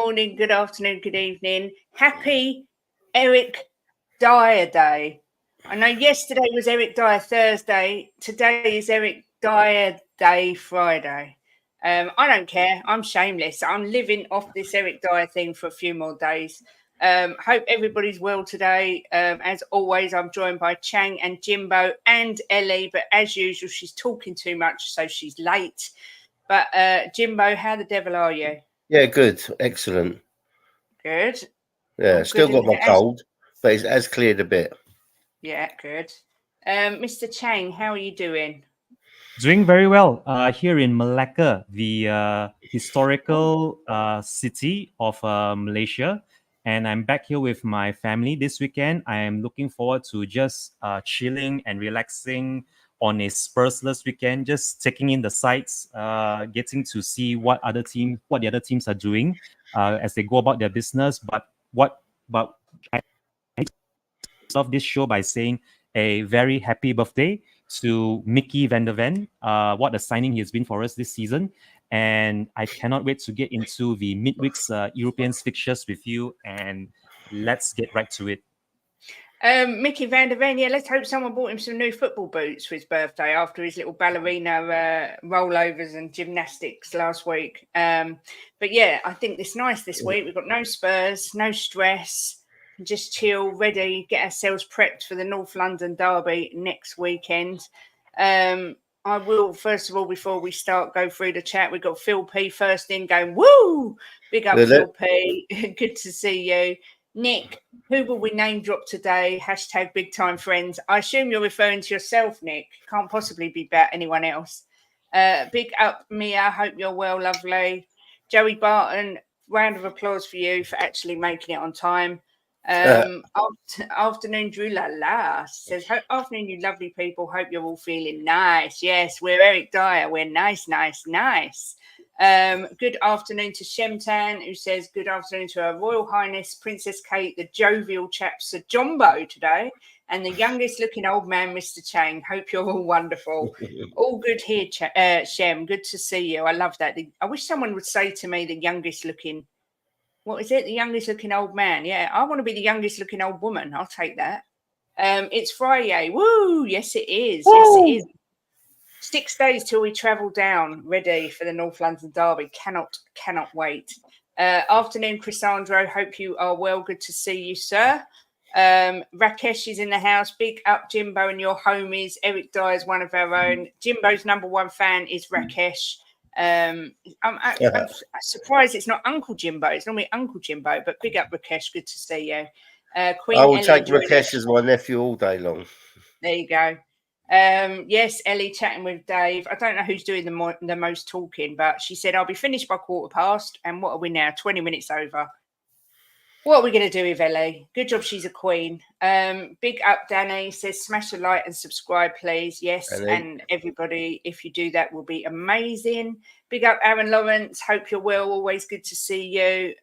morning, good afternoon, good evening. Happy Eric Dyer Day. I know yesterday was Eric Dyer Thursday. Today is Eric Dyer Day Friday. I don't care. I'm shameless. I'm living off this Eric Dyer thing for a few more days. Hope everybody's well today. As always, I'm joined by Chang and Jimbo and Ellie, but as usual, she's talking too much, so she's late. But Jimbo, how the devil are you? Yeah, good. Excellent. Good. Yeah, Oh, still good. got my cold, but it has cleared a bit. Yeah, good. Mr. Chang, how are you doing? Doing very well here in Malacca, the historical city of Malaysia. And I'm back here with my family this weekend. I am looking forward to just chilling and relaxing on a Spursless weekend, just taking in the sights, getting to see what the other teams are doing as they go about their business. But I start this show by saying a very happy birthday to Mickey van der Ven. What a signing he has been for us this season. And I cannot wait to get into the midweek's European fixtures with you. And let's get right to it. Mickey van der Ven, yeah, let's hope someone bought him some new football boots for his birthday after his little ballerina rollovers and gymnastics last week. But yeah, I think it's nice this week. We've got no Spurs, no stress. Just chill, ready, get ourselves prepped for the North London derby next weekend. I will, first of all, before we start, go through the chat. We've got Phil P first in going, woo! Big up, Phil P. Good to see you. Nick, who will we name drop today? Hashtag big time friends. I assume you're referring to yourself, Nick. Can't possibly be about anyone else. Big up, Mia. Hope you're well, lovely. Joey Barton, round of applause for you for actually making it on time. Afternoon, Drew La La says, afternoon, you lovely people. Hope you're all feeling nice. Yes, we're Eric Dyer. We're nice. Good afternoon to Shemtan, who says, good afternoon to Her Royal Highness Princess Kate, the jovial chap Sir Jumbo today, and the youngest looking old man, Mr. Chang. Hope you're all wonderful. All good here, Shem. Good to see you. I love that. I wish someone would say to me the youngest looking. What is it? The youngest looking old man. Yeah, I want to be the youngest looking old woman. I'll take that. It's Friday. Woo! Yes, it is. Woo! Yes, it is. 6 days till we travel down, ready for the North London derby. Cannot wait. Afternoon, Chrysandro. Hope you are well. Good to see you, sir. Rakesh is in the house. Big up, Jimbo and your homies. Eric Dyer is one of our own. Jimbo's number one fan is Rakesh. I'm surprised it's not Uncle Jimbo. It's normally Uncle Jimbo, but big up Rakesh. Good to see you. Queen I will Ellie take Rakesh as my nephew all day long. There you go. Yes, Ellie chatting with Dave. I don't know who's doing the most talking, but she said I'll be finished by 1:15. And what are we now? 20 minutes over. What are we going to do with Ellie? Good job, she's a queen. Big up, Danny says smash a like and subscribe, please. Yes, and everybody, if you do that, will be amazing. Big up, Aaron Lawrence. Hope you're well. Always good to see you.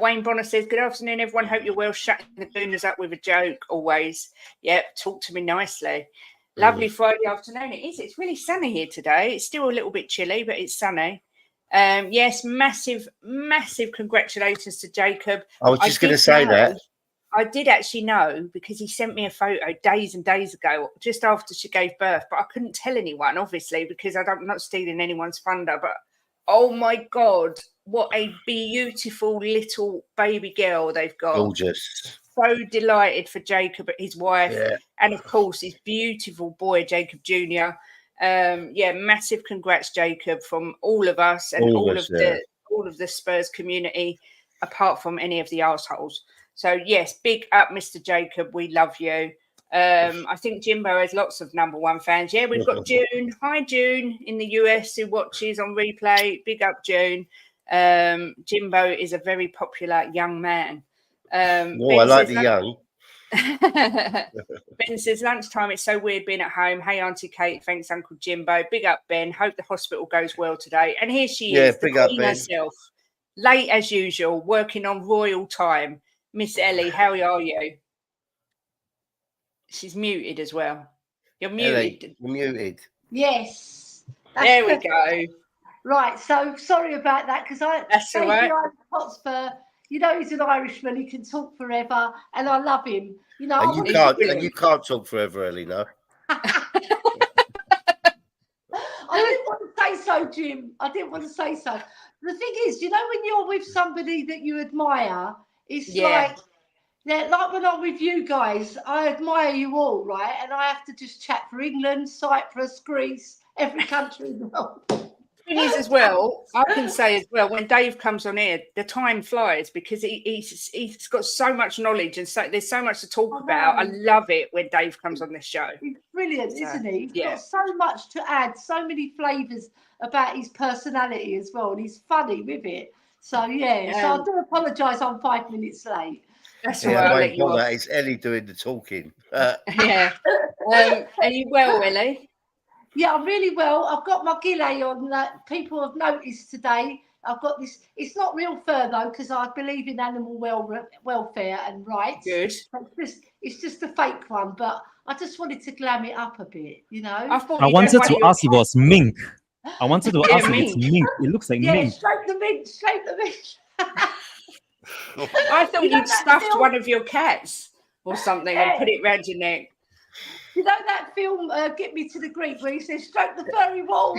Wayne Bonner says, good afternoon, everyone. Hope you're well. Shutting the gooners up with a joke, always. Yep, talk to me nicely. Lovely Friday afternoon. It is. It's really sunny here today. It's still a little bit chilly, but it's sunny. Yes, massive congratulations to Jacob. I was just going to say that. I did actually know because he sent me a photo days and days ago, just after she gave birth, but I couldn't tell anyone, obviously, because I'm not stealing anyone's thunder. But oh my God, what a beautiful little baby girl they've got. Gorgeous. So delighted for Jacob, his wife, and of course his beautiful boy, Jacob Jr. Massive congrats, Jacob, from all of us and all of the Spurs community, apart from any of the arseholes. So yes, big up, Mr. Jacob. We love you. I think Jimbo has lots of number one fans. Yeah, we've got June. Hi, June, in the US who watches on replay. Big up, June. Jimbo is a very popular young man. I like the young. Ben says, lunchtime, it's so weird being at home. Hey, Auntie Kate, thanks, Uncle Jimbo. Big up, Ben. Hope the hospital goes well today. And here she is, the queen herself, late as usual, working on royal time. Miss Ellie, how are you? She's muted as well. You're muted. Ellie, you're muted. Yes. There we go. Right, so sorry about that because That's all right. Hotspur, you know, he's an Irishman. He can talk forever, and I love him. You know, And you can't talk forever, Ellie. No. I didn't want to say so, Jim. I didn't want to say so. The thing is, you know, when you're with somebody that you admire, it's like when I'm with you guys, I admire you all, right? And I have to just chat for England, Cyprus, Greece, every country in the world. Thing is, as well, I can say as well, when Dave comes on here, the time flies because he's got so much knowledge and so there's so much to talk about. I love it when Dave comes on this show. He's brilliant, isn't he? He's got so much to add, so many flavours about his personality as well, and he's funny with it. So so I do apologise. I'm 5 minutes late. That's all right. I'll let you off. It's Ellie doing the talking. Are you well, Ellie? Yeah, I'm really well. I've got my gilet on. People have noticed today. I've got this. It's not real fur though, because I believe in animal welfare and rights. Good. It's just a fake one, but I just wanted to glam it up a bit, you know. I wanted to ask if it was mink. I wanted to ask if it's mink. It looks like mink. Straight the mink. I thought you'd stuffed one of your cats or something and put it round your neck. You know that film, Get Me to the Greek, where he says, stroke the furry wall?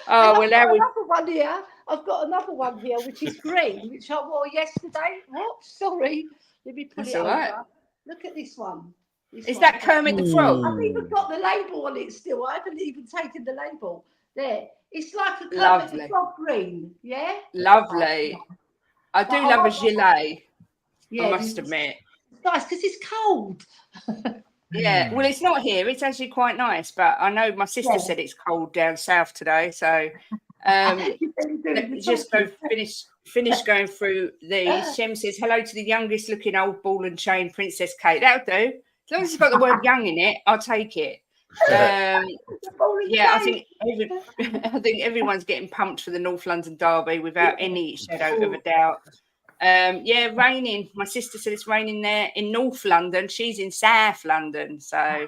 Another one here. I've got another one here, which is green, which I wore yesterday. Oh, sorry. Let me put it over. Right. Look at this one. Is that Kermit the Frog? I've even got the label on it still. I haven't even taken the label. There. It's like a Kermit the Frog green. Yeah? Lovely. I do love a gilet. I must admit. Nice because it's cold. Yeah, well, it's not here. It's actually quite nice, but I know my sister said it's cold down south today. So let me just go finish going through these. Shem says hello to the youngest looking old ball and chain Princess Kate. That'll do. As long as it's got the word young in it, I'll take it. I think everyone's getting pumped for the North London derby without any shadow of a doubt. Raining. My sister said it's raining there in North London. She's in South London. So,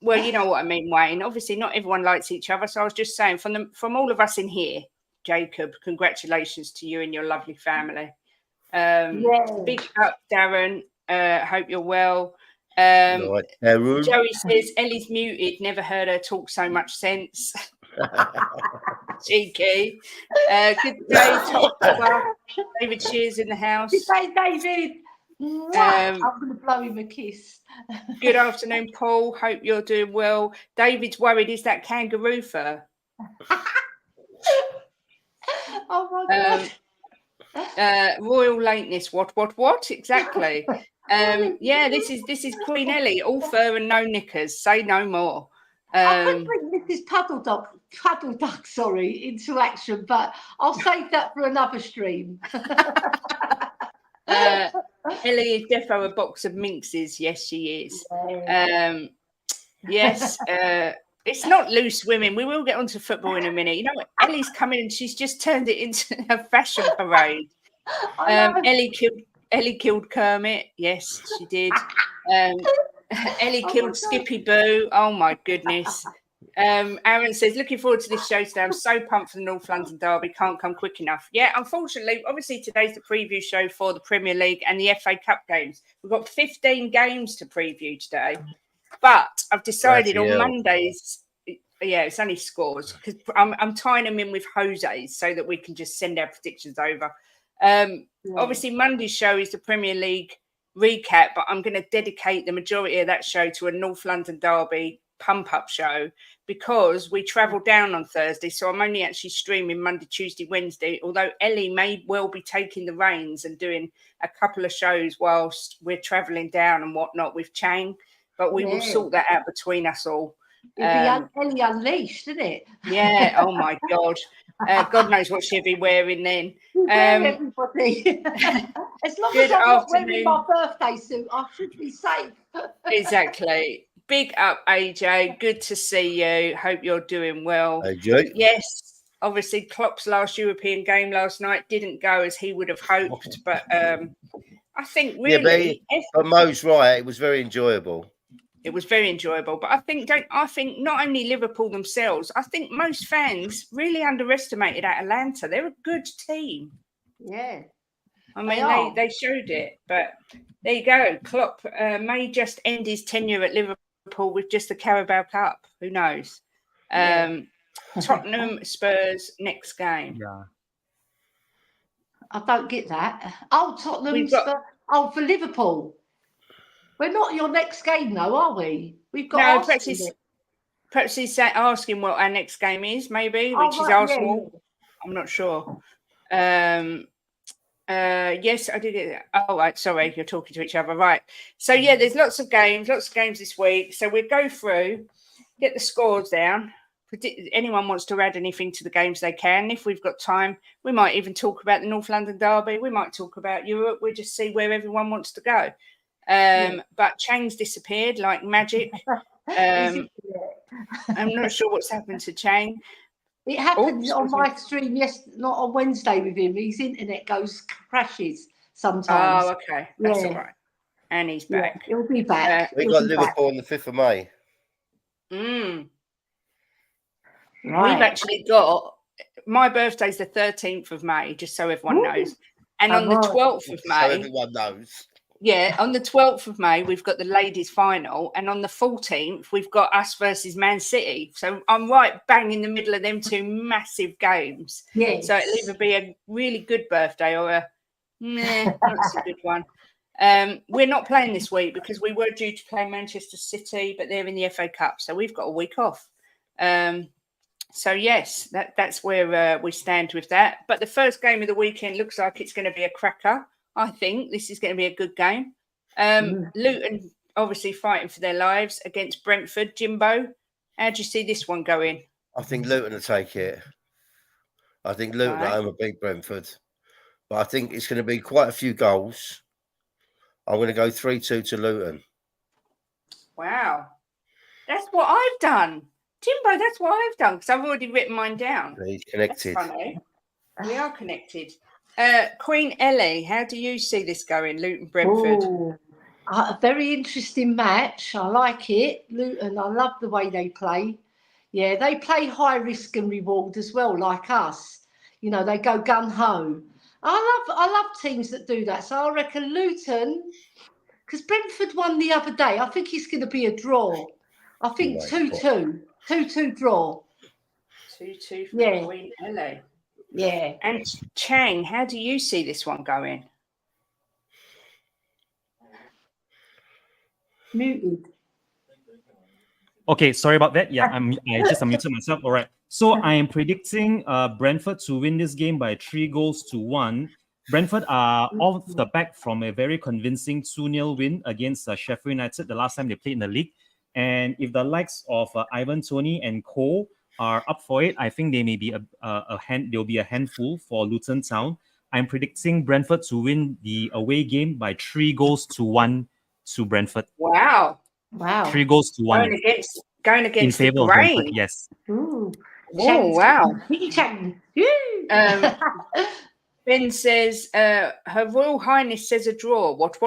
well, you know what I mean, Wayne. Obviously, not everyone likes each other. So I was just saying, from all of us in here, Jacob, congratulations to you and your lovely family. Big up, Darren. Hope you're well. Joey says Ellie's muted. Never heard her talk so much sense. Cheeky. Good day, top. David Shears in the house. Good day, David. I'm going to blow him a kiss. Good afternoon, Paul. Hope you're doing well. David's worried. Is that kangaroo fur? Oh my God. Royal lateness. What? Exactly. This is Queen Ellie. All fur and no knickers. Say no more. I could bring Mrs. Puddle Duck, into action, but I'll save that for another stream. Ellie is defo a box of minxes. Yes, she is. Yes. It's not loose women. We will get onto football in a minute. You know what? Ellie's coming and she's just turned it into a fashion parade. Ellie killed Kermit. Yes, she did. Ellie killed Skippy Boo. Oh my goodness. Aaron says, looking forward to this show today. I'm so pumped for the North London derby. Can't come quick enough. Yeah, unfortunately, obviously today's the preview show for the Premier League and the FA Cup games. We've got 15 games to preview today. But I've decided on Mondays, it's only scores, because I'm tying them in with Jose's so that we can just send our predictions over. Obviously, Monday's show is the Premier League recap, but I'm going to dedicate the majority of that show to a North London derby pump-up show because we travel down on Thursday, so I'm only actually streaming Monday, Tuesday, Wednesday, although Ellie may well be taking the reins and doing a couple of shows whilst we're travelling down and whatnot with Chang, but we will sort that out between us all. It'll be Ellie Unleashed, isn't it? Yeah, oh my God. God knows what she'll be wearing then. Everybody. As long as I'm not wearing my birthday suit, I should be safe. Exactly. Big up, AJ. Good to see you. Hope you're doing well. AJ. Yes, obviously Klopp's last European game last night didn't go as he would have hoped, but I think really... but Mo's right. It was very enjoyable. It was very enjoyable. But I think not only Liverpool themselves, I think most fans really underestimated Atalanta. They're a good team. Yeah. I mean, they showed it. But there you go. Klopp may just end his tenure at Liverpool with just the Carabao Cup. Who knows? Tottenham, Spurs, next game. Yeah. I don't get that. Oh, Tottenham, We've got- for Liverpool. We're not your next game, though, are we? We've got No, Arsenal. perhaps he's asking what our next game is, maybe, which is Arsenal. Yeah. I'm not sure. Yes, I did it. Oh, right. Sorry, you're talking to each other. Right. So, yeah, there's lots of games this week. So we'll go through, get the scores down. Anyone wants to add anything to the games, they can. If we've got time, we might even talk about the North London Derby. We might talk about Europe. We'll just see where everyone wants to go. But Chang's disappeared like magic. I'm not sure what's happened to Chang. It happened on my stream not on Wednesday with him. His internet crashes sometimes. Oh, okay. That's all right. And he's back. He'll be back. We got Liverpool on the 5th of May. Right. We've actually got, my birthday's the 13th of May, just so everyone knows. And on the 12th of May. So everyone knows. Yeah, on the 12th of May, we've got the ladies' final. And on the 14th, we've got us versus Man City. So I'm right bang in the middle of them two massive games. Yes. So it'll either be a really good birthday or a not so good one. We're not playing this week because we were due to play Manchester City, but they're in the FA Cup. So we've got a week off. So, yes, that's where we stand with that. But the first game of the weekend looks like it's going to be a cracker. I think this is going to be a good game. Luton obviously fighting for their lives against Brentford. Jimbo, how do you see this one going? I think Luton will take it. I think Luton at home will beat Brentford. But I think it's going to be quite a few goals. I'm going to go 3-2 to Luton. Wow. That's what I've done. Jimbo, that's what I've done because I've already written mine down. He's connected. That's funny. We are connected. Queen Ellie, how do you see this going, Luton Brentford? A very interesting match. I like it. Luton, I love the way they play. Yeah, they play high risk and reward as well, like us. You know, they go gun ho. I love teams that do that. So I reckon Luton, because Brentford won the other day. I think it's going to be a draw. I think 2-2. 2-2 draw. 2-2 for Queen Ellie. Yeah. And Chang, how do you see this one going? Muted. Okay, sorry about that. Yeah, I just unmuted myself. All right. So I am predicting Brentford to win this game by 3-1. Brentford are off the back from a very convincing 2-0 win against Sheffield United the last time they played in the league. And if the likes of Ivan Toney and Cole are up for it, I think they may be there'll be a handful for Luton Town. I'm predicting Brentford to win the away game by 3-1 to Brentford. Wow. 3-1. Going against in favor the of grain. Brentford, yes. Ooh. Oh, wow. Yeah. Ben says, Her Royal Highness says a draw. What?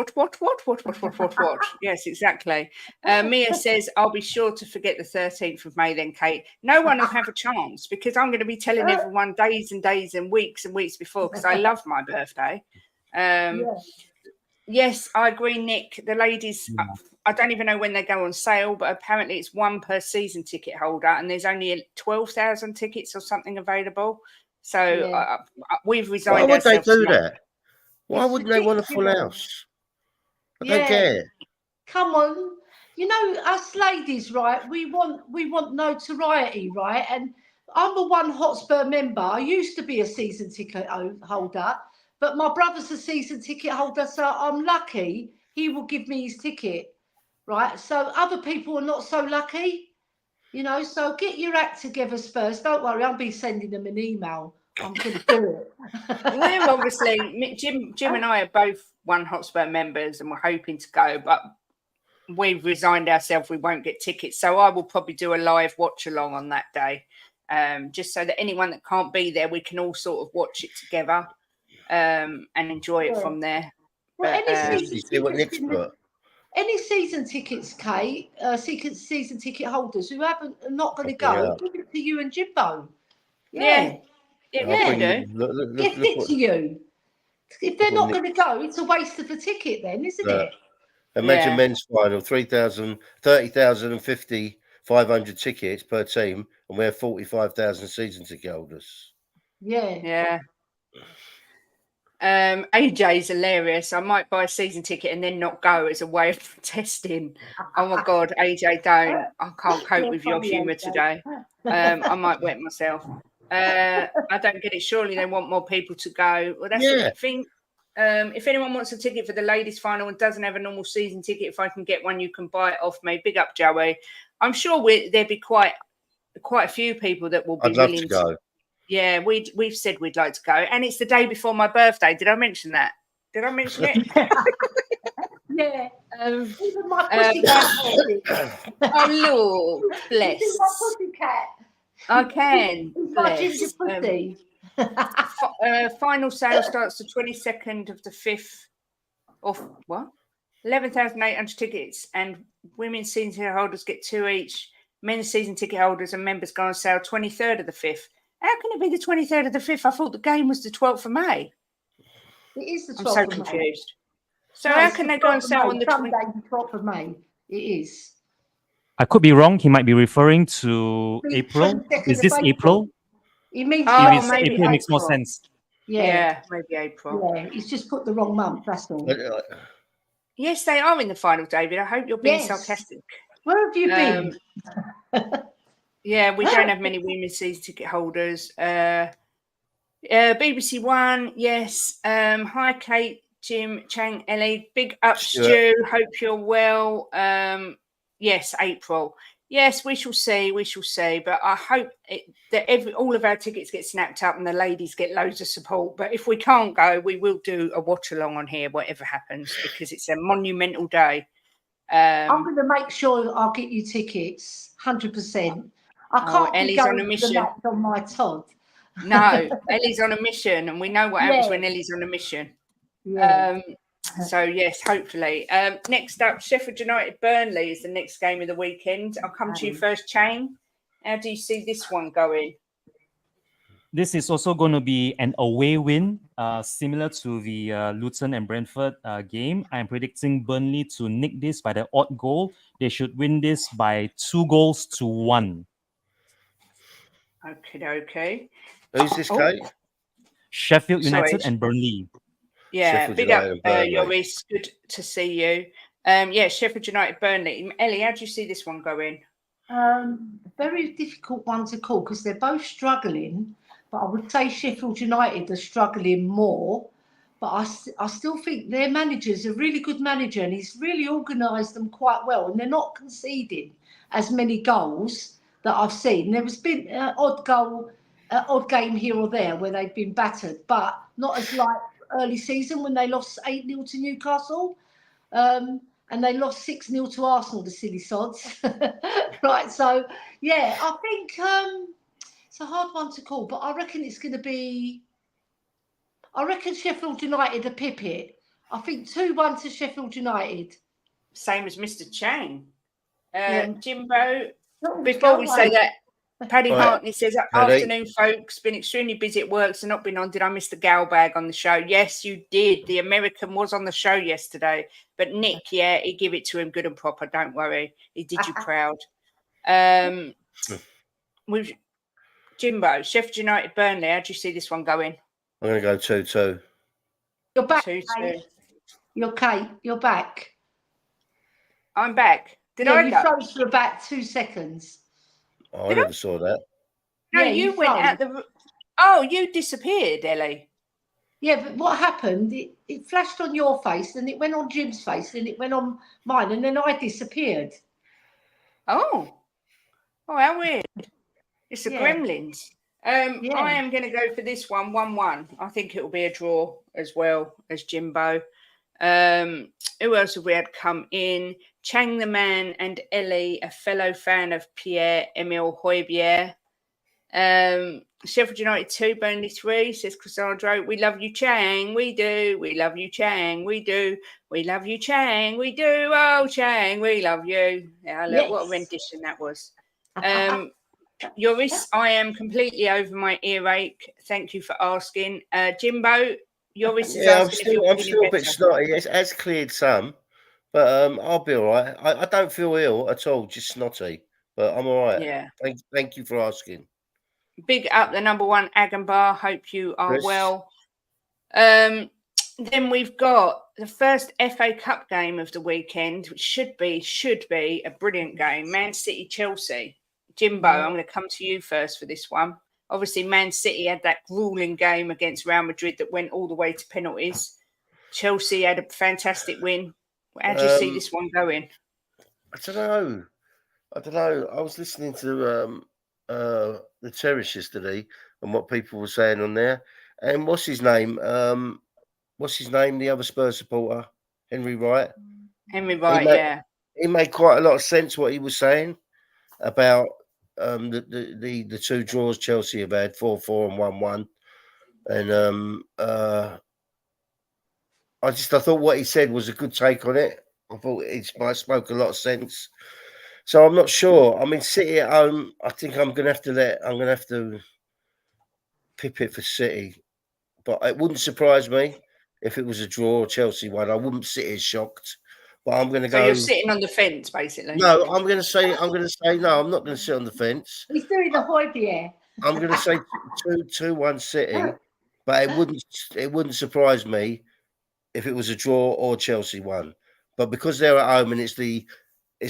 Yes, exactly. Mia says, I'll be sure to forget the 13th of May then, Kate. No one will have a chance because I'm going to be telling everyone days and days and weeks before because I love my birthday. Yes, I agree, Nick. The ladies, I don't even know when they go on sale, but apparently it's one per season ticket holder and there's only 12,000 tickets or something available. So we've resigned ourselves. Why would they do to that? Why wouldn't they want a full house? I don't get it. Come on. You know, us ladies, right? We want notoriety, right? And I'm a One Hotspur member. I used to be a season ticket holder, but my brother's a season ticket holder, so I'm lucky he will give me his ticket, right? So other people are not so lucky. You know, so get your act together, Spurs. Don't worry, I'll be sending them an email. I'm going to do it. We're obviously, Jim and I are both One Hotspur members and we're hoping to go, but we've resigned ourselves. We won't get tickets. So I will probably do a live watch along on that day, just so that anyone that can't be there, we can all sort of watch it together and enjoy it from there. Well, You see what Nick's put? any season tickets, Kate, season ticket holders who are not going to go, give it to you and Jimbo. Yeah, we can do. Gift it to you. If they're not going to go, it's a waste of a ticket then, isn't it? Imagine men's final, 30,000 and 500 tickets per team, and we have 45,000 season ticket holders. Yeah. AJ's hilarious. I might buy a season ticket and then not go as a way of protesting. Oh my God, AJ, don't. I can't cope with your humour today. I might wet myself. I don't get it. Surely they want more people to go. Well, that's the thing. If anyone wants a ticket for the ladies' final and doesn't have a normal season ticket, if I can get one, you can buy it off me. Big up, Joey. I'm sure there'd be quite a few people that will be willing to go. Yeah, we've said we'd like to go, and it's the day before my birthday. Did I mention that? Did I mention it? Yeah. Even my pussycat. Oh Lord, bless. Even my pussycat. I can. My ginger pussy. Final sale starts the 22nd of the 5th. Of what? 11,800 tickets, and women's season ticket holders get 2 each. Men's season ticket holders and members go on sale 23rd of the 5th. How can it be the 23rd of the 5th? I thought the game was the 12th of May. It is the 12th I'm so confused. So how can they go on sale on the Sunday, the 12th of May? It is. I could be wrong. He might be referring to April. Is this April? It means maybe April makes more sense. Yeah, maybe April. Yeah, he's just put the wrong month, that's all. Yes, they are in the final, David. I hope you're being sarcastic. Where have you been? Yeah, we don't have many women's season ticket holders. BBC One, yes. Hi, Kate, Jim, Chang, Ellie. Big up, Stu. Hope you're well. Yes, April. Yes, we shall see. We shall see. But I hope that all of our tickets get snapped up and the ladies get loads of support. But if we can't go, we will do a watch along on here, whatever happens, because it's a monumental day. I'm going to make sure I'll get you tickets, 100%. I can't Ellie's on a mission. On my Todd. No, Ellie's on a mission, and we know what happens when Ellie's on a mission. Yeah. So yes, hopefully. Next up, Sheffield United Burnley is the next game of the weekend. I'll come to you first, Chang. How do you see this one going? This is also going to be an away win, similar to the Luton and Brentford game. I'm predicting Burnley to nick this by the odd goal. They should win this by 2-1. Okay. Who's this, Kate? Sheffield United and Burnley. Yeah, big up, Yoris. Good to see you. Yeah, Sheffield United, Burnley. Ellie, how do you see this one going? Very difficult one to call because they're both struggling. But I would say Sheffield United are struggling more. But I still think their manager's a really good manager and he's really organised them quite well. And they're not conceding as many goals that I've seen. There has been an odd game here or there where they've been battered, but not as like early season when they lost 8-0 to Newcastle. And they lost 6-0 to Arsenal, the silly sods. Right, so, yeah, I think it's a hard one to call, but I reckon it's going to be... I reckon Sheffield United are pip it. I think 2-1 to Sheffield United. Same as Mr. Chang. Jimbo, before we say that, Paddy Hartney says, afternoon, folks. Been extremely busy at work, so not been on. Did I miss the gal bag on the show? Yes, you did. The American was on the show yesterday. But Nick, he give it to him good and proper. Don't worry. He did you proud. With Jimbo, Sheffield United, Burnley, how do you see this one going? I'm going to go 2-2. You're back, 2-2. Kate. You're Kate. You're back. I'm back. Did I go? You froze for about 2 seconds. Oh, I never saw that. No, you went out the... Oh, you disappeared, Ellie. Yeah, but what happened, it flashed on your face, then it went on Jim's face, then it went on mine, and then I disappeared. Oh, how weird. It's the Gremlins. I am going to go for this one, 1-1. I think it will be a draw as well as Jimbo. Who else have we had come in? Chang the Man and Ellie, a fellow fan of Pierre-Emile Højbjerg. Sheffield United 2, Burnley 3, says Cassandra. We love you, Chang. We do. We love you, Chang. We do. We love you, Chang. We do. Oh, Chang, we love you. Yeah, look, what a rendition that was. Yoris, I am completely over my earache. Thank you for asking. Jimbo, Yoris is asking I'm still a bit snotty. It has cleared some, but I'll be all right. I don't feel ill at all, just snotty, but I'm all right. Yeah. Thank you for asking. Big up the number one Agambar. Hope you are well. Then we've got the first FA Cup game of the weekend, which should be a brilliant game. Man City, Chelsea. Jimbo, I'm going to come to you first for this one. Obviously, Man City had that grueling game against Real Madrid that went all the way to penalties. Chelsea had a fantastic win. How do you see this one going? I don't know. I was listening to the Terrace yesterday and what people were saying on there. And what's his name? The other Spurs supporter, Henry Wright. He made quite a lot of sense what he was saying about the two draws Chelsea have had, 4-4 and 1-1, and I thought what he said was a good take on it. I thought it spoke a lot of sense. So I'm not sure. I mean, City at home, I think I'm gonna have to pip it for City, but it wouldn't surprise me if it was a draw or Chelsea won. I wouldn't sit as shocked. But I'm going to go. So you're sitting on the fence, basically. No, I'm going to say no. I'm not going to sit on the fence. He's doing the hoidy. I'm going to say 2-1 City, but it wouldn't surprise me if it was a draw or Chelsea won. But because they're at home and it's the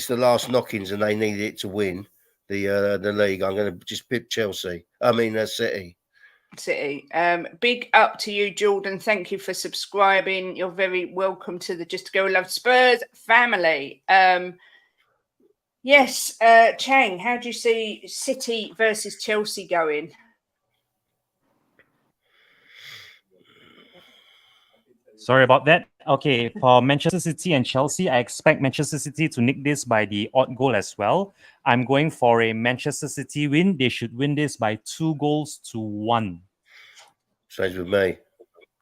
last knockings and they need it to win the league, I'm going to just pip Chelsea. City. Big up to you, Jordan. Thank you for subscribing. You're very welcome to the Just to Go Love Spurs family. Yes, Chang, how do you see City versus Chelsea going? Sorry about that. Okay, for Manchester City and Chelsea, I expect Manchester City to nick this by the odd goal as well. I'm going for a Manchester City win. They should win this by 2-1. Same with me.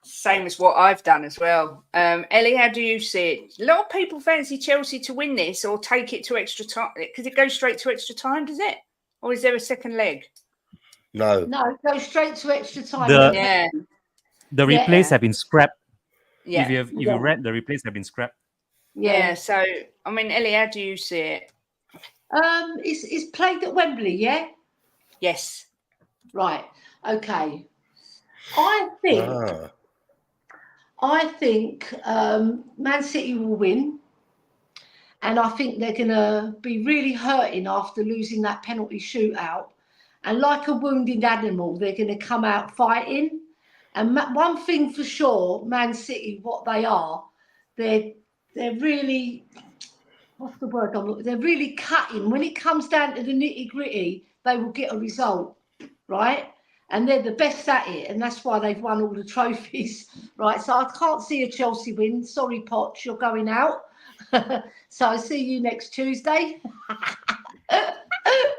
Same as what I've done as well. Ellie, how do you see it? A lot of people fancy Chelsea to win this or take it to extra time. Because it goes straight to extra time, does it? Or is there a second leg? No, it goes straight to extra time. The replays have been scrapped. Yeah. If you read, the replays have been scrapped. Yeah. So, I mean, Ellie, how do you see it? It's played at Wembley, yeah? Yes. Right. Okay. I think Man City will win. And I think they're going to be really hurting after losing that penalty shootout. And like a wounded animal, they're going to come out fighting. And one thing for sure, Man City, what they are, they're really, what's the word I'm looking? They're really cutting. When it comes down to the nitty gritty, they will get a result, right? And they're the best at it, and that's why they've won all the trophies, right? So I can't see a Chelsea win. Sorry, Potts, you're going out. So I'll see you next Tuesday.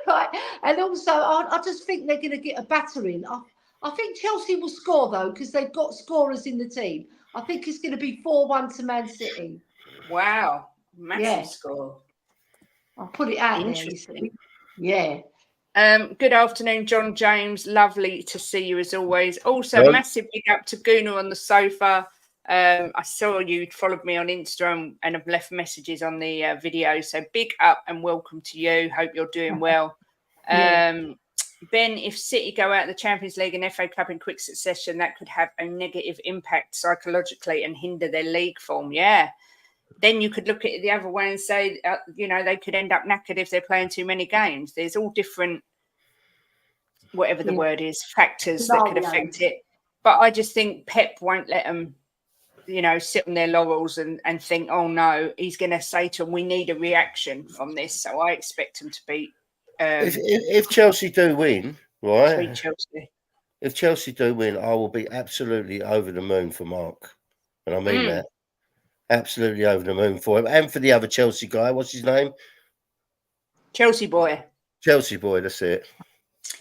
Right, and also I just think they're going to get a battering. I think Chelsea will score, though, because they've got scorers in the team. I think it's going to be 4-1 to Man City. Wow. Massive score. I'll put it out there, you see. Yeah. Good afternoon, John James. Lovely to see you as always. Also, massive big up to Guna on the sofa. I saw you followed me on Instagram and have left messages on the video. So big up and welcome to you. Hope you're doing well. Ben, if City go out of the Champions League and FA Cup in quick succession, that could have a negative impact psychologically and hinder their league form. Yeah. Then you could look at it the other way and say, they could end up knackered if they're playing too many games. There's all different, whatever the word is, factors that could affect it. But I just think Pep won't let them, sit on their laurels and think, oh, no, he's going to say to them, we need a reaction from this. So I expect him to beat. If Chelsea do win, right? Chelsea. If Chelsea do win, I will be absolutely over the moon for Mark. And I mean that. Absolutely over the moon for him. And for the other Chelsea guy. What's his name? Chelsea boy. Chelsea boy, that's it.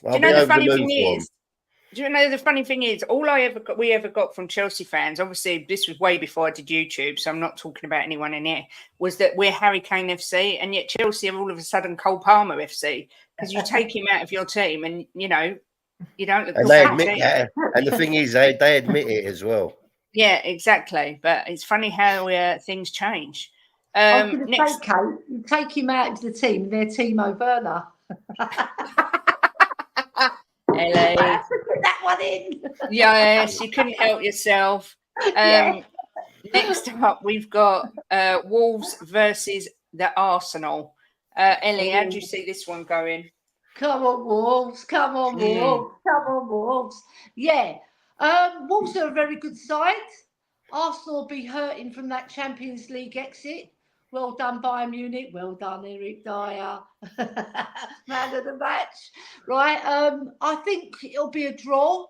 Do you know the funny thing is? Do you know the funny thing is, all we ever got from Chelsea fans, obviously this was way before I did YouTube, so I'm not talking about anyone in here, was that we're Harry Kane FC, and yet Chelsea are all of a sudden Cole Palmer FC, because you take him out of your team and, you know, you don't look And good they for the admit team. that. And the thing is, they admit it as well. Yeah, exactly. But it's funny how things change. I was going to say, Kate, you take him out of the team, they're Timo Werner. Ellie. Put that one in. Yes, you couldn't help yourself. Next up, we've got Wolves versus the Arsenal. Ellie, how do you see this one going? Come on, Wolves. Come on, Wolves. Come on, Wolves. Yeah. Wolves are a very good side. Arsenal will be hurting from that Champions League exit. Well done, Bayern Munich. Well done, Eric Dyer. Man of the match. Right. I think it'll be a draw,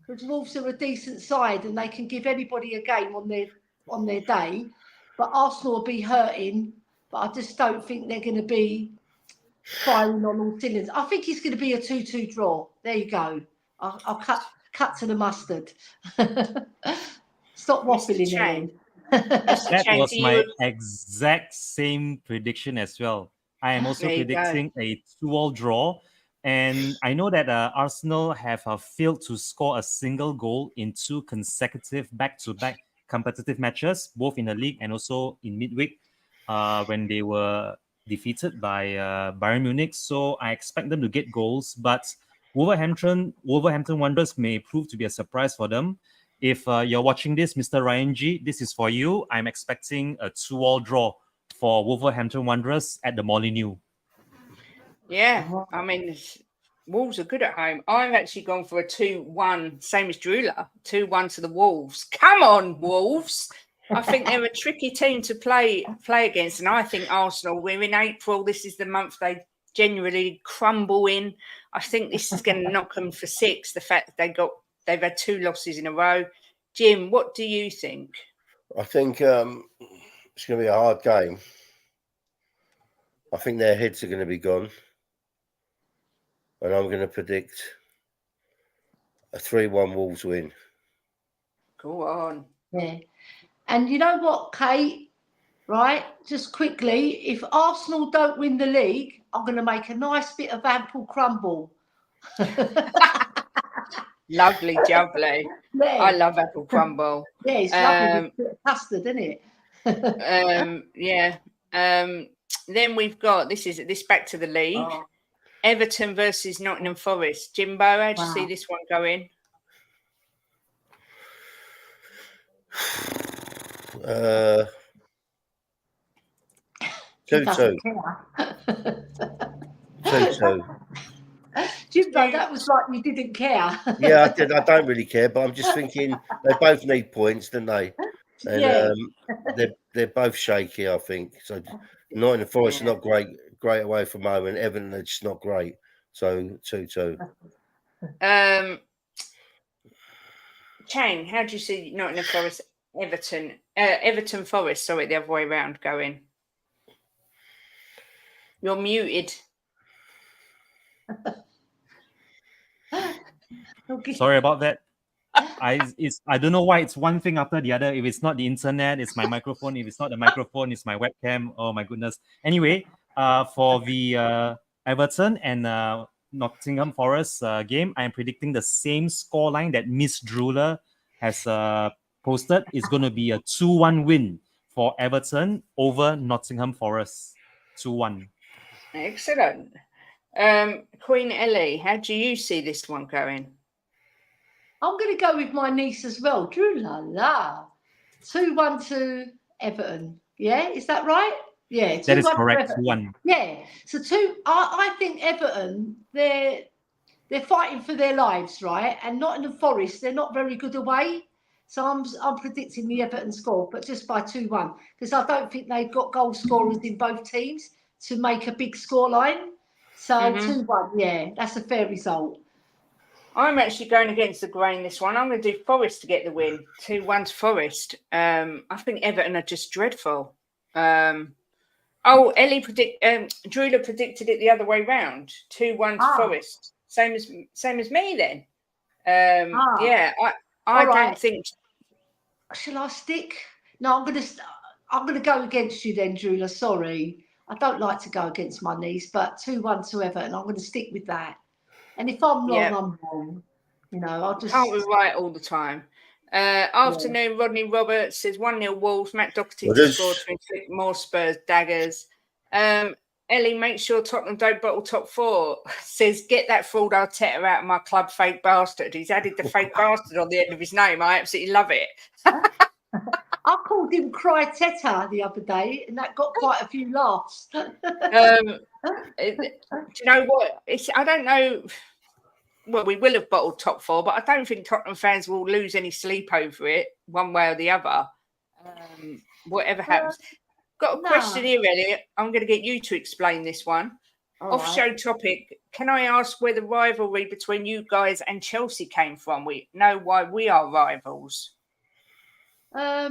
because Wolves are a decent side and they can give anybody a game on their day. But Arsenal will be hurting. But I just don't think they're going to be firing on all cylinders. I think it's going to be a 2-2 draw. There you go. I'll cut to the mustard. Stop waffling, Ellie. That was my exact same prediction as well. I am also predicting a 2-2 draw. And I know that Arsenal have failed to score a single goal in 2 consecutive back-to-back competitive matches, both in the league and also in midweek, when they were defeated by Bayern Munich. So I expect them to get goals, but Wolverhampton Wanderers may prove to be a surprise for them. If you're watching this, Mr. Ryan G, this is for you. I'm expecting a 2-2 draw for Wolverhampton Wanderers at the Molineux. Yeah, I mean, Wolves are good at home. I've actually gone for a 2-1, same as Drula, 2-1 to the Wolves. Come on, Wolves. I think they're a tricky team to play against, and I think Arsenal, we're in April, this is the month they generally crumble in. I think this is going to knock them for 6, the fact that they've had 2 losses in a row. Jim, what do you think? I think it's going to be a hard game. I think their heads are going to be gone. And I'm going to predict a 3-1 Wolves win. Go on. Yeah. And you know what, Kate? Right? Just quickly, if Arsenal don't win the league, I'm going to make a nice bit of apple crumble. Lovely, jubbly. Yeah. I love apple crumble. Yeah, it's lovely. It's custard, isn't it? Yeah. Then we've got this back to the league. Oh. Everton versus Nottingham Forest. Jimbo, how do you see this one going? 2-2. 2-2. Jimbo, that was like you didn't care. Yeah, I did. I don't really care, but I'm just thinking they both need points, don't they? And yeah. They're both shaky, I think. So Nottingham Forest are not great away from home, and Everton are just not great. So 2-2. Chang, how do you see Nottingham Forest, Everton Forest? Sorry, the other way around going. You're muted. Okay. Sorry about that. I don't know why it's one thing after the other. If it's not the internet, it's my microphone. If it's not the microphone, it's my webcam. Oh my goodness. Anyway, for the Everton and Nottingham Forest game, I am predicting the same scoreline that Miss Drula has posted. It's going to be a 2-1 win for Everton over Nottingham Forest. 2-1. Excellent. Queen Ellie, how do you see this one going? I'm going to go with my niece as well. Drew la la. 2-1 to Everton. Yeah, is that right? Yeah, that is correct. 2-1. Yeah. So I think Everton, they're fighting for their lives, right? And Nottingham Forest, they're not very good away. So I'm predicting the Everton score, but just by 2-1, because I don't think they've got goal scorers in both teams to make a big scoreline. So 2-1, yeah, that's a fair result. I'm actually going against the grain this one. I'm going to do Forest to get the win. 2-1 to Forest. I think Everton are just dreadful. Ellie Drula predicted it the other way round. 2-1 to Forest. Same as me then. Ah. Yeah, I All don't right. think. Shall I stick? No, I'm gonna go against you then, Drula. Sorry, I don't like to go against my niece, but 2-1 to Everton. I'm gonna stick with that. And if I'm wrong, Yeah. I'm wrong. You know, I'll just. Can't be right all the time. Afternoon, Rodney Roberts says 1-0 Wolves. Matt Doherty to score to inflict more Spurs daggers. Ellie, make sure Tottenham don't bottle top 4. Says, get that fraud Arteta out of my club, fake bastard. He's added the fake bastard on the end of his name. I absolutely love it. I called him Cry Teta the other day, and that got quite a few laughs. Do you know what? I don't know. Well, we will have bottled top 4, but I don't think Tottenham fans will lose any sleep over it, one way or the other. Whatever happens. Got a question here, Elliot. I'm going to get you to explain this one. Off-show topic. Can I ask where the rivalry between you guys and Chelsea came from? We know why we are rivals. I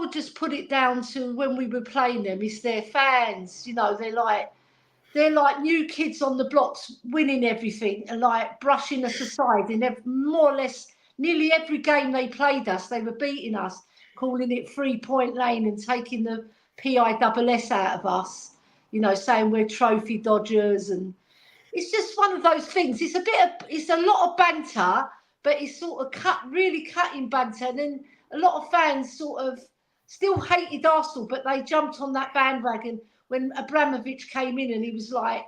would just put it down to when we were playing them. It's their fans. You know, they're like new kids on the blocks, winning everything and like brushing us aside. And more or less, nearly every game they played us, they were beating us, calling it 3-point lane and taking the PISS out of us. You know, saying we're trophy dodgers, and it's just one of those things. It's a lot of banter, but it's sort of really cutting banter. And then a lot of fans sort of still hated Arsenal, but they jumped on that bandwagon when Abramovich came in and he was like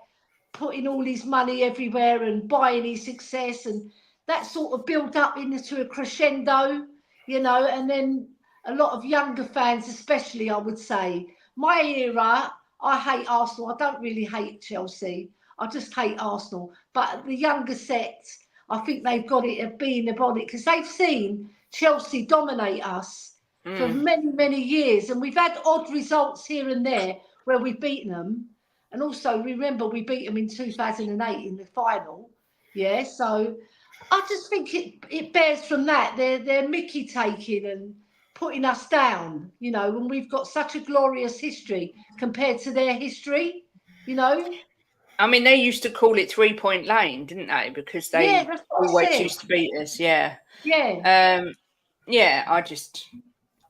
putting all his money everywhere and buying his success, and that sort of built up into a crescendo, you know. And then a lot of younger fans, especially, I would say, my era, I hate Arsenal. I don't really hate Chelsea. I just hate Arsenal. But the younger set, I think they've got it of being about it because they've seen Chelsea dominate us for many, many years. And we've had odd results here and there where we've beaten them. And also, remember, we beat them in 2008 in the final. Yeah, so I just think it bears from that. They're Mickey taking and putting us down, you know, when we've got such a glorious history compared to their history, you know. I mean, they used to call it 3-point lane, didn't they? Because they always used to beat us. Yeah. Yeah.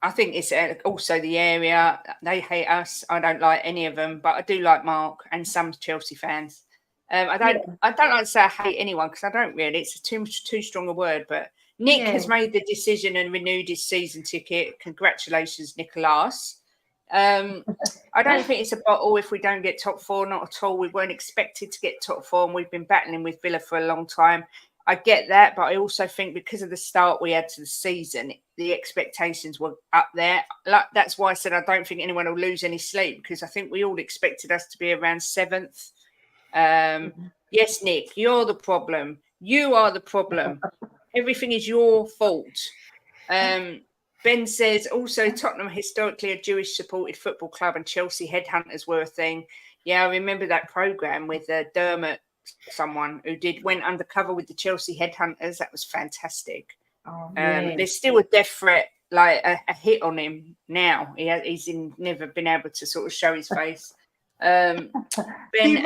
I think it's also the area. They hate us. I don't like any of them, but I do like Mark and some Chelsea fans. I don't like to say I hate anyone because I don't really. It's too strong a word. But Nick has made the decision and renewed his season ticket. Congratulations, Nicolas. I don't think it's a bottle if we don't get top 4. Not at all. We weren't expected to get top 4, and we've been battling with Villa for a long time. I get that, but I also think because of the start we had to the season, the expectations were up there. That's why I said I don't think anyone will lose any sleep, because I think we all expected us to be around 7th. Yes, Nick, you're the problem. You are the problem. Everything is your fault. Ben says, also Tottenham historically a Jewish-supported football club and Chelsea headhunters were a thing. Yeah, I remember that programme with Dermot, someone who went undercover with the Chelsea headhunters. That was fantastic. There's still a death threat, like a hit on him now. He's never been able to sort of show his face. Ben, see,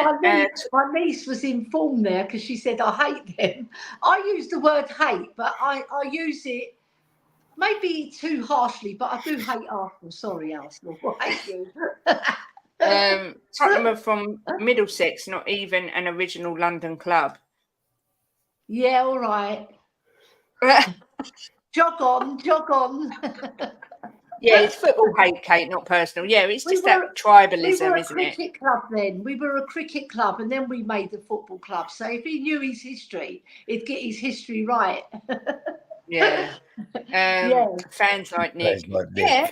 my niece was informed there because she said, I hate them. I use the word hate, but I use it maybe too harshly, but I do hate Arsenal. Sorry, Arsenal. I hate you. Tottenham are from Middlesex, not even an original London club. Yeah, all right. Jog on. Yeah, it's football hate, Kate, not personal. Yeah, it's just that tribalism, isn't it? We were a cricket club then. We were a cricket club, and then we made the football club. So if he knew his history, he'd get his history right. Yeah. Fans like Nick. Yeah.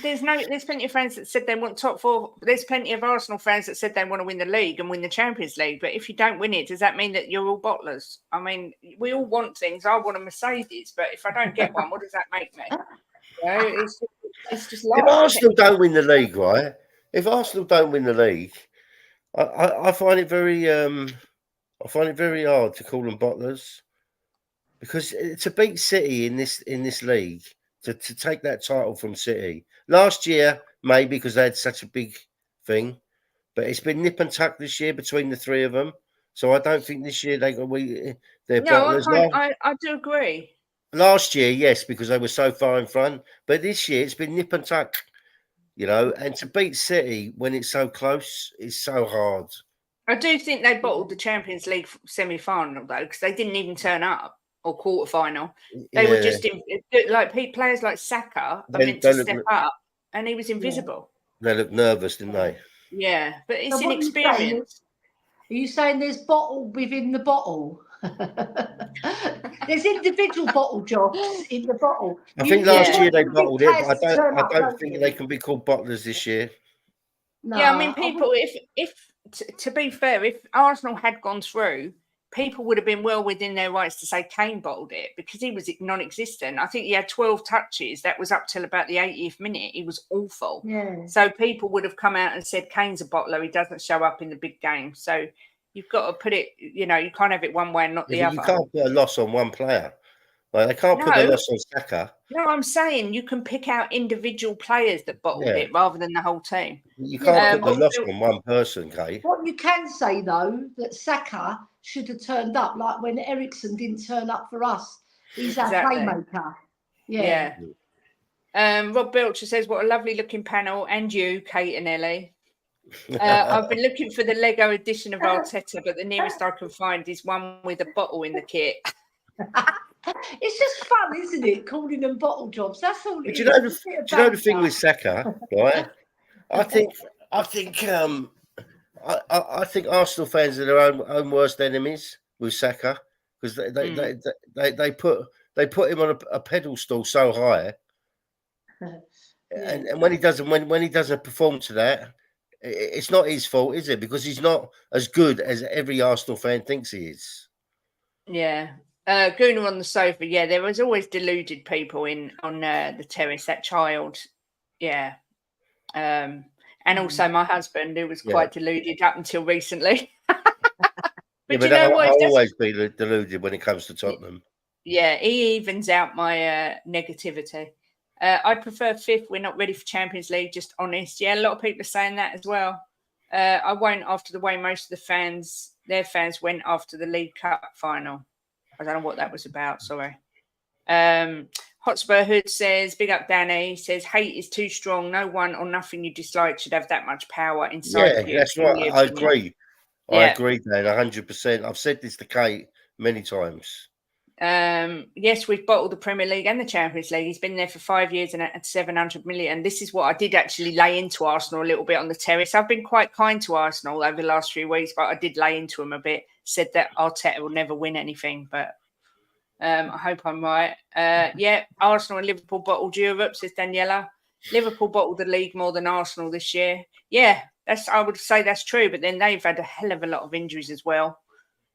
There's plenty of fans that said they want top 4. There's plenty of Arsenal fans that said they want to win the league and win the Champions League. But if you don't win it, does that mean that you're all bottlers? I mean, we all want things. I want a Mercedes, but if I don't get one, what does that make me? You know, it's just life. If Arsenal don't win the league, right? If Arsenal don't win the league, I find it very hard to call them bottlers, because to beat City in this league, to take that title from City last year, maybe because they had such a big thing, but it's been nip and tuck this year between the 3 of them. So I don't think this year they're No, bottlers. I do agree. Last year, yes, because they were so far in front. But this year, it's been nip and tuck, and to beat City when it's so close is so hard. I do think they bottled the Champions League semi-final, though, because they didn't even turn up, or quarter-final. They were just, players like Saka are meant to step up, and he was invisible. They looked nervous, didn't they? Yeah, but it's So what inexperience. Are you saying there's bottle within the bottle? There's individual bottle jobs in the bottle. I think last year they bottled it, but I don't think they can be called bottlers this year. No, Yeah, I mean, people, if to be fair, if Arsenal had gone through, people would have been well within their rights to say Kane bottled it because he was non-existent. I think he had 12 touches. That was up till about the 80th minute. He was awful. Yeah. So people would have come out and said Kane's a bottler. He doesn't show up in the big game. So you've got to put it, you can't have it one way and not the other. You can't put a loss on one player. Like, they can't put the loss on Saka. No, I'm saying you can pick out individual players that bottled it rather than the whole team. You can't put the loss on one person, Kate. What you can say, though, that Saka should have turned up, like when Ericsson didn't turn up for us. He's our playmaker. Yeah. Rob Belcher says, what a lovely looking panel. And you, Kate and Ellie. I've been looking for the Lego edition of Arteta, but the nearest I can find is one with a bottle in the kit. It's just fun, isn't it? Calling them bottle jobs. That's all. Do you know the thing with Saka, right? I think Arsenal fans are their own worst enemies with Saka because they put him on a pedestal so high, and when he doesn't perform to that, it's not his fault, is it? Because he's not as good as every Arsenal fan thinks he is. Yeah. Gunnar on the sofa. Yeah, there was always deluded people on the terrace. That child, yeah, and also my husband, who was quite deluded up until recently. but you know what? I'll always be deluded when it comes to Tottenham. Yeah, he evens out my negativity. I'd prefer fifth. We're not ready for Champions League. Just honest. Yeah, a lot of people are saying that as well. I won't after the way most of their fans went after the League Cup final. I don't know what that was about. Sorry. Hotspur Hood says, big up Danny. He says, hate is too strong. No one or nothing you dislike should have that much power inside of you. That's right. I agree. I agree, Dan, 100%. I've said this to Kate many times. Yes, we've bottled the Premier League and the Champions League. He's been there for 5 years and at 700 million. This is what I did actually lay into Arsenal a little bit on the terrace. I've been quite kind to Arsenal over the last few weeks, but I did lay into them a bit. Said that Arteta will never win anything, but I hope I'm right. Arsenal and Liverpool bottled Europe, says Daniela. Liverpool bottled the league more than Arsenal this year. Yeah, I would say that's true, but then they've had a hell of a lot of injuries as well.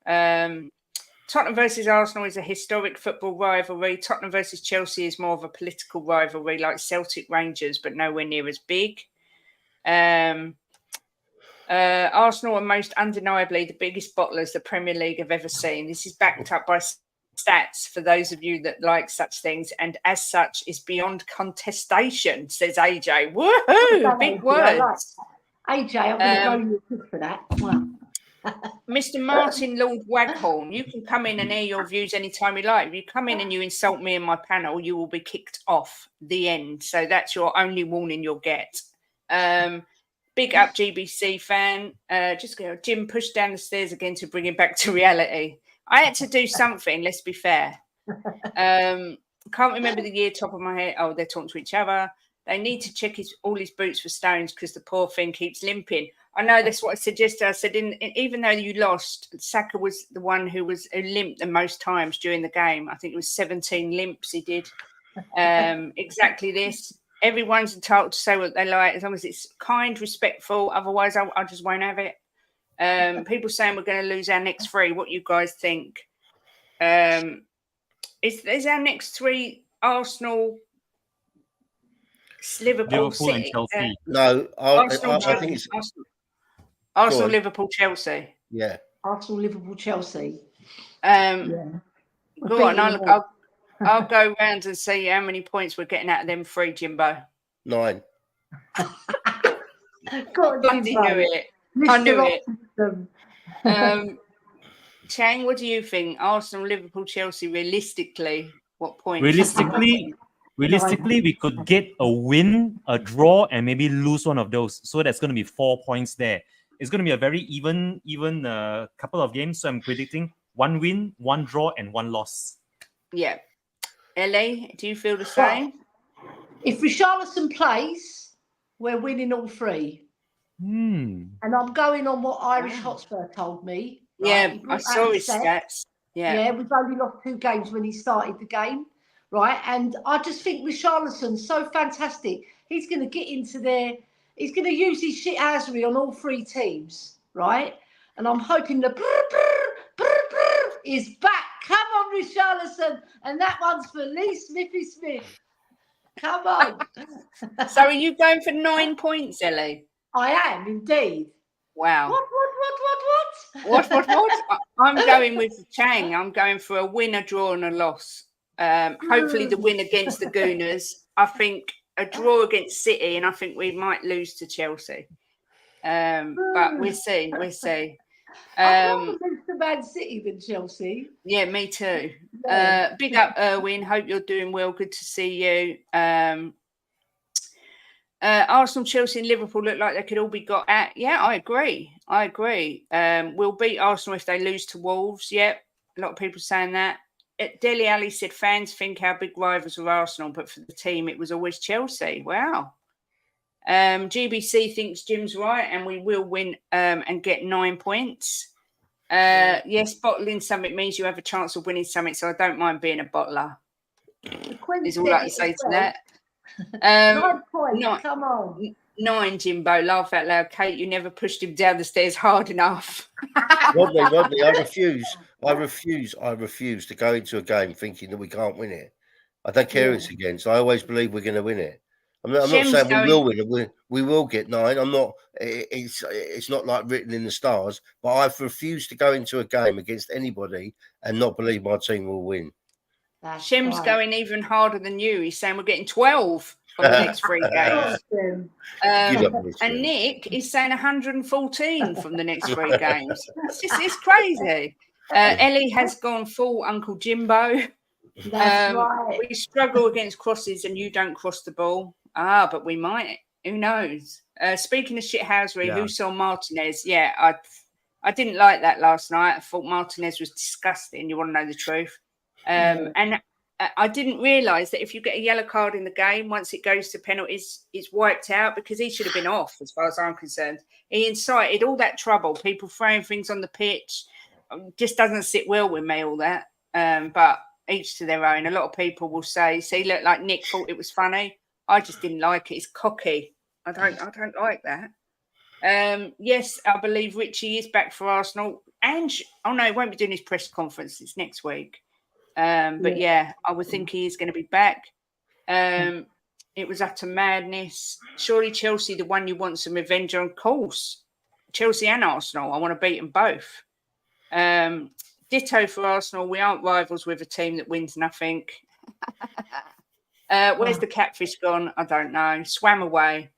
Tottenham versus Arsenal is a historic football rivalry. Tottenham versus Chelsea is more of a political rivalry like Celtic Rangers, but nowhere near as big. Arsenal are most undeniably the biggest bottlers the Premier League have ever seen. This is backed up by stats for those of you that like such things, and as such is beyond contestation, says AJ. Woohoo! Big words. AJ, I'm going to go you for that. Wow. Mr. Martin Lord Waghorn, you can come in and air your views anytime you like. If you come in and you insult me and my panel, you will be kicked off. The end. So that's your only warning you'll get. Big up GBC fan. Just go, Jim, push down the stairs again to bring him back to reality. I had to do something, let's be fair. Can't remember the year top of my head. Oh, they're talking to each other. They need to check all his boots for stones because the poor thing keeps limping. I know that's what I suggested. I said, even though you lost, Saka was the one who limped the most times during the game. I think it was 17 limps he did. Exactly this. Everyone's entitled to say what they like as long as it's kind, respectful. Otherwise, I just won't have it. People saying we're going to lose our next three. What you guys think? Is our next three Arsenal, Liverpool City, and Chelsea? No, I think it's Arsenal, Liverpool, Chelsea. Yeah. Arsenal, Liverpool, Chelsea. Go on, I'll go round and see how many points we're getting out of them three, Jimbo. 9. Blondie knew it. I knew it. Chang, what do you think? Arsenal, Liverpool, Chelsea, realistically, what points? Realistically, we could get a win, a draw, and maybe lose one of those. So that's going to be 4 points there. It's going to be a very even couple of games. So I'm predicting 1 win, 1 draw, and 1 loss. Yeah. Ellie, do you feel the same? If Richarlison plays, we're winning all 3. And I'm going on what Irish Hotspur told me. Right? Yeah, I saw his stats. Yeah, we've only lost 2 games when he started the game, right? And I just think Richarlison's so fantastic. He's going to get into there. He's going to use his shithousery on all 3 teams, right? And I'm hoping the is back. Come on, Richarlison. And that one's for Lee Smithy Smith. Come on. So are you going for 9 points, Ellie? I am, indeed. Wow. What? What? I'm going with Chang. I'm going for a win, a draw, and a loss. Hopefully the win against the Gooners. I think a draw against City, and I think we might lose to Chelsea. But we'll see. I'd rather lose to Man City than Chelsea. Yeah, me too. Big up, Erwin. Hope you're doing well. Good to see you. Arsenal, Chelsea, and Liverpool look like they could all be got at. Yeah, I agree. We'll beat Arsenal if they lose to Wolves. Yep, a lot of people saying that. Deli Ali said fans think our big rivals are Arsenal, but for the team, it was always Chelsea. Wow. GBC thinks Jim's right, and we will win and get 9 points. Yes, bottling something means you have a chance of winning something, so I don't mind being a bottler. Is all I can say to that. 9 points, come on. 9, Jimbo. Laugh out loud. Kate, you never pushed him down the stairs hard enough. Rodney, I refuse to go into a game thinking that we can't win it. I don't care who it's against. I always believe we're going to win it. I'm not saying we will win it. We will get 9. I'm not. It's not like written in the stars. But I refuse to go into a game against anybody and not believe my team will win. Shem's going even harder than you. He's saying we're getting 12 for the next 3 games. And Nick is saying 114 from the next 3 games. It's crazy. Ellie has gone full Uncle Jimbo. That's right. We struggle against crosses and you don't cross the ball. But we might. Who knows? Speaking of shithousery, who saw Martinez? Yeah, I didn't like that last night. I thought Martinez was disgusting. You want to know the truth? And I didn't realise that if you get a yellow card in the game, once it goes to penalties, it's wiped out because he should have been off as far as I'm concerned. He incited all that trouble, people throwing things on the pitch. Just doesn't sit well with me, all that. But each to their own. A lot of people will say, see, look, like Nick thought it was funny. I just didn't like it. It's cocky. I don't like that. Yes, I believe Richie is back for Arsenal. And no, he won't be doing his press conference. It's next week. But yeah, I would think he is going to be back. It was utter madness. Surely Chelsea, the one you want some revenge on, of course. Chelsea and Arsenal, I want to beat them both. Ditto for Arsenal. We aren't rivals with a team that wins nothing. Where's the catfish gone? I don't know. Swam away.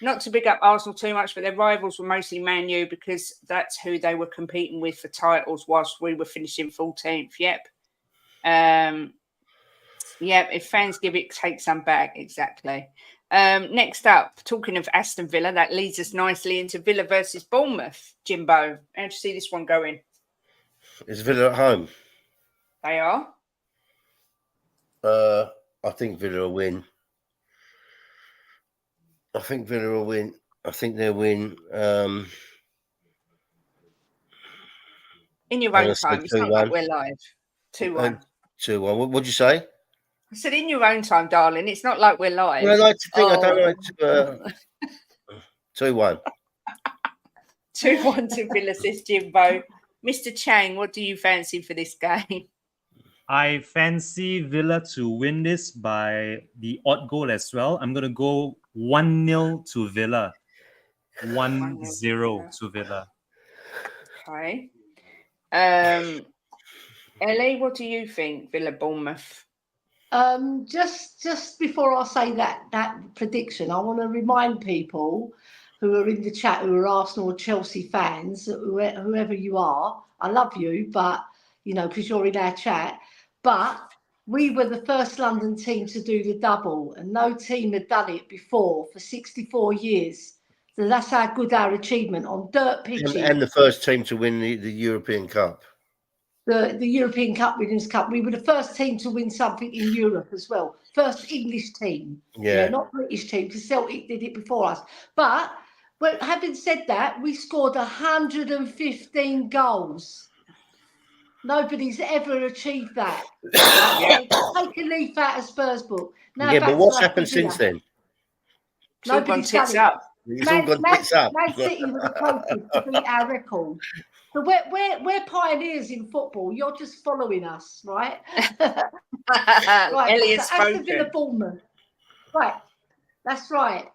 Not to big up Arsenal too much, but their rivals were mostly Man U because that's who they were competing with for titles whilst we were finishing 14th. Yep. If fans give it, take some back. Exactly. Next up, talking of Aston Villa, that leads us nicely into Villa versus Bournemouth. Jimbo, how do you see this one going? Is Villa at home? They are. I think Villa will win. I think they'll win. In your own time. It's not like we're live. 2-1. 2-1. What'd you say? I said in your own time, darling. It's not like we're live. Well, I like to think I don't like to 2-1. 2-1 to Villa, says Jimbo. Mr. Chang, what do you fancy for this game? I fancy Villa to win this by the odd goal as well. I'm going to go 1-0 to Villa. 1-0 to Villa. Okay. Ellie, what do you think, Villa Bournemouth? Just before I say that prediction, I want to remind people who are in the chat who are Arsenal or Chelsea fans, whoever you are, I love you, but, you know, because you're in our chat. But we were the first London team to do the double, and no team had done it before for 64 years. So that's how good our achievement on dirt pitches. And the first team to win the European Cup. The European Cup, Winners' Cup. We were the first team to win something in Europe as well. First English team. Yeah. Not British team, because Celtic did it before us. But having said that, we scored 115 goals. Nobody's ever achieved that. Take a leaf out of Spurs book. Now But what's happened since then? Nobody's done it. Up. It's all gone tits up. Man City were the closest to beat our record. But we're pioneers in football. You're just following us, right? Right. Ellie has so Aston Villa, spoken. Bournemouth. Right. That's right.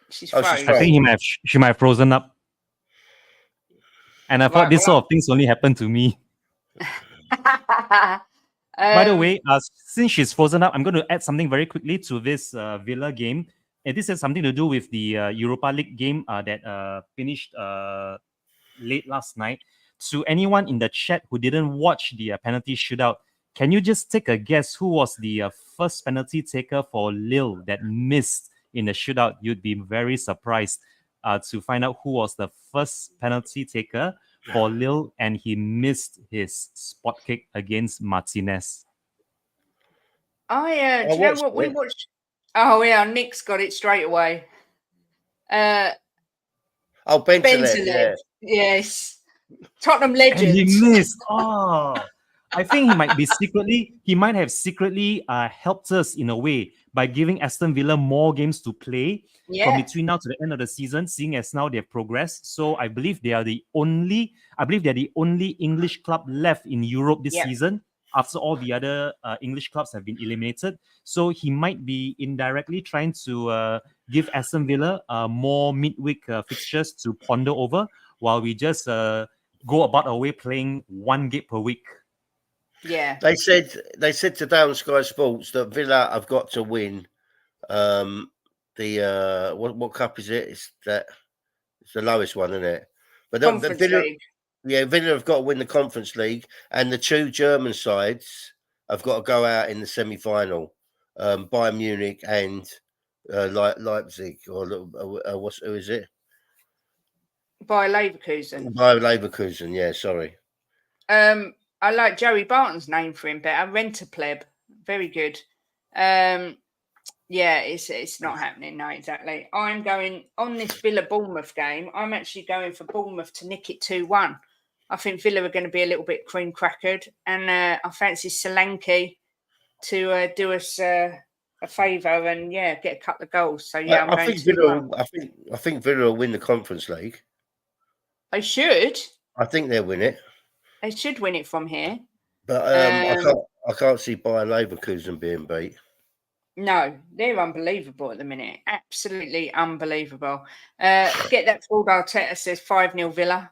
She's Oh, she's frozen. I think she might have frozen up. And I thought this sort of things only happened to me. By the way, since she's frozen up, I'm going to add something very quickly to this Villa game. And this has something to do with the Europa League game that finished late last night. To anyone in the chat who didn't watch the penalty shootout, can you just take a guess who was the first penalty taker for Lille that missed in the shootout? You'd be very surprised to find out who was the first penalty taker for Lille, and he missed his spot kick against Martinez. Do you know what we watched? Oh yeah, Nick's got it straight away. Bentaleb, yeah. Yes. Tottenham legend. And he missed. Oh, I think he might have secretly helped us in a way by giving Aston Villa more games to play from between now to the end of the season, seeing as now they've progressed. So I believe they are the only English club left in Europe this season, after all the other English clubs have been eliminated. So he might be indirectly trying to give Aston Villa more midweek fixtures to ponder over, while we just go about our way playing one game per week. Yeah. They said today on Sky Sports that Villa have got to win the what cup is it? It's the lowest one, isn't it? But Conference League. Yeah, Villa have got to win the Conference League, and the two German sides have got to go out in the semi-final. Bayern Munich and Leipzig, or who is it? By Leverkusen. By Leverkusen, yeah. Sorry. I like Joey Barton's name for him better. Rentapleb, very good. Yeah, it's not happening. No, exactly. I'm going on this Villa Bournemouth game. I'm actually going for Bournemouth to nick it 2-1. I think Villa are going to be a little bit cream crackered, and I fancy Solanke to do us a favour and get a couple of goals. So yeah, I think Villa will win the Conference League. They should. I think they'll win it. They should win it from here. But I can't see Bayern Leverkusen being beat. No, they're unbelievable at the minute. Absolutely unbelievable. Get that forward. Arteta says 5-0 Villa.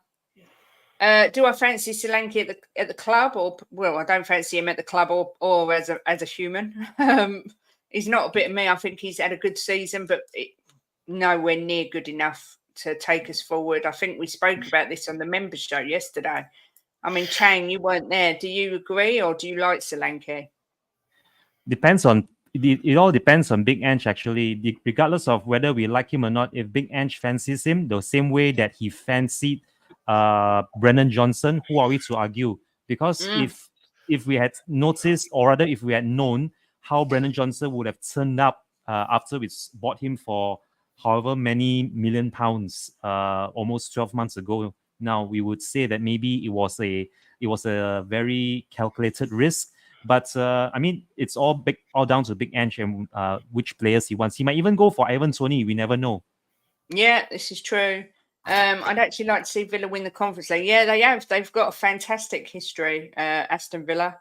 Do I fancy Solanke at the club? I don't fancy him at the club or as a human. He's not a bit of me. I think he's had a good season, but nowhere near good enough to take us forward. I think we spoke about this on the members show yesterday. I mean, Chang, you weren't there. Do you agree, or do you like Solanke? It all depends on Big Ange, actually. Regardless of whether we like him or not, if Big Ange fancies him the same way that he fancied Brennan Johnson, who are we to argue? Because if we had noticed, or rather if we had known how Brennan Johnson would have turned up after we bought him for however many £1 million almost 12 months ago, now we would say that maybe it was a very calculated risk. But I mean, it's all down to Big Ange and which players he wants. He might even go for Ivan Toney. We never know. Yeah, this is true. I'd actually like to see Villa win the Conference League. Yeah, they have. They've got a fantastic history, Aston Villa.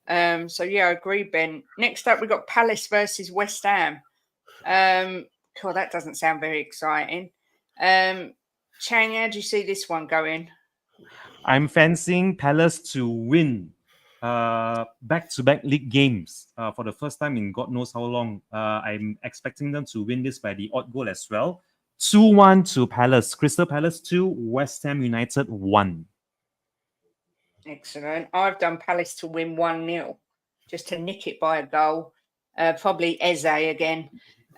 So yeah, I agree, Ben. Next up, we've got Palace versus West Ham. God, that doesn't sound very exciting. Chang, how do you see this one going? I'm fancying Palace to win back-to-back league games for the first time in God knows how long. I'm expecting them to win this by the odd goal as well, 2-1 to Palace. Crystal Palace 2, West Ham United 1. Excellent. I've done Palace to win 1-0, just to nick it by a goal. Probably Eze again.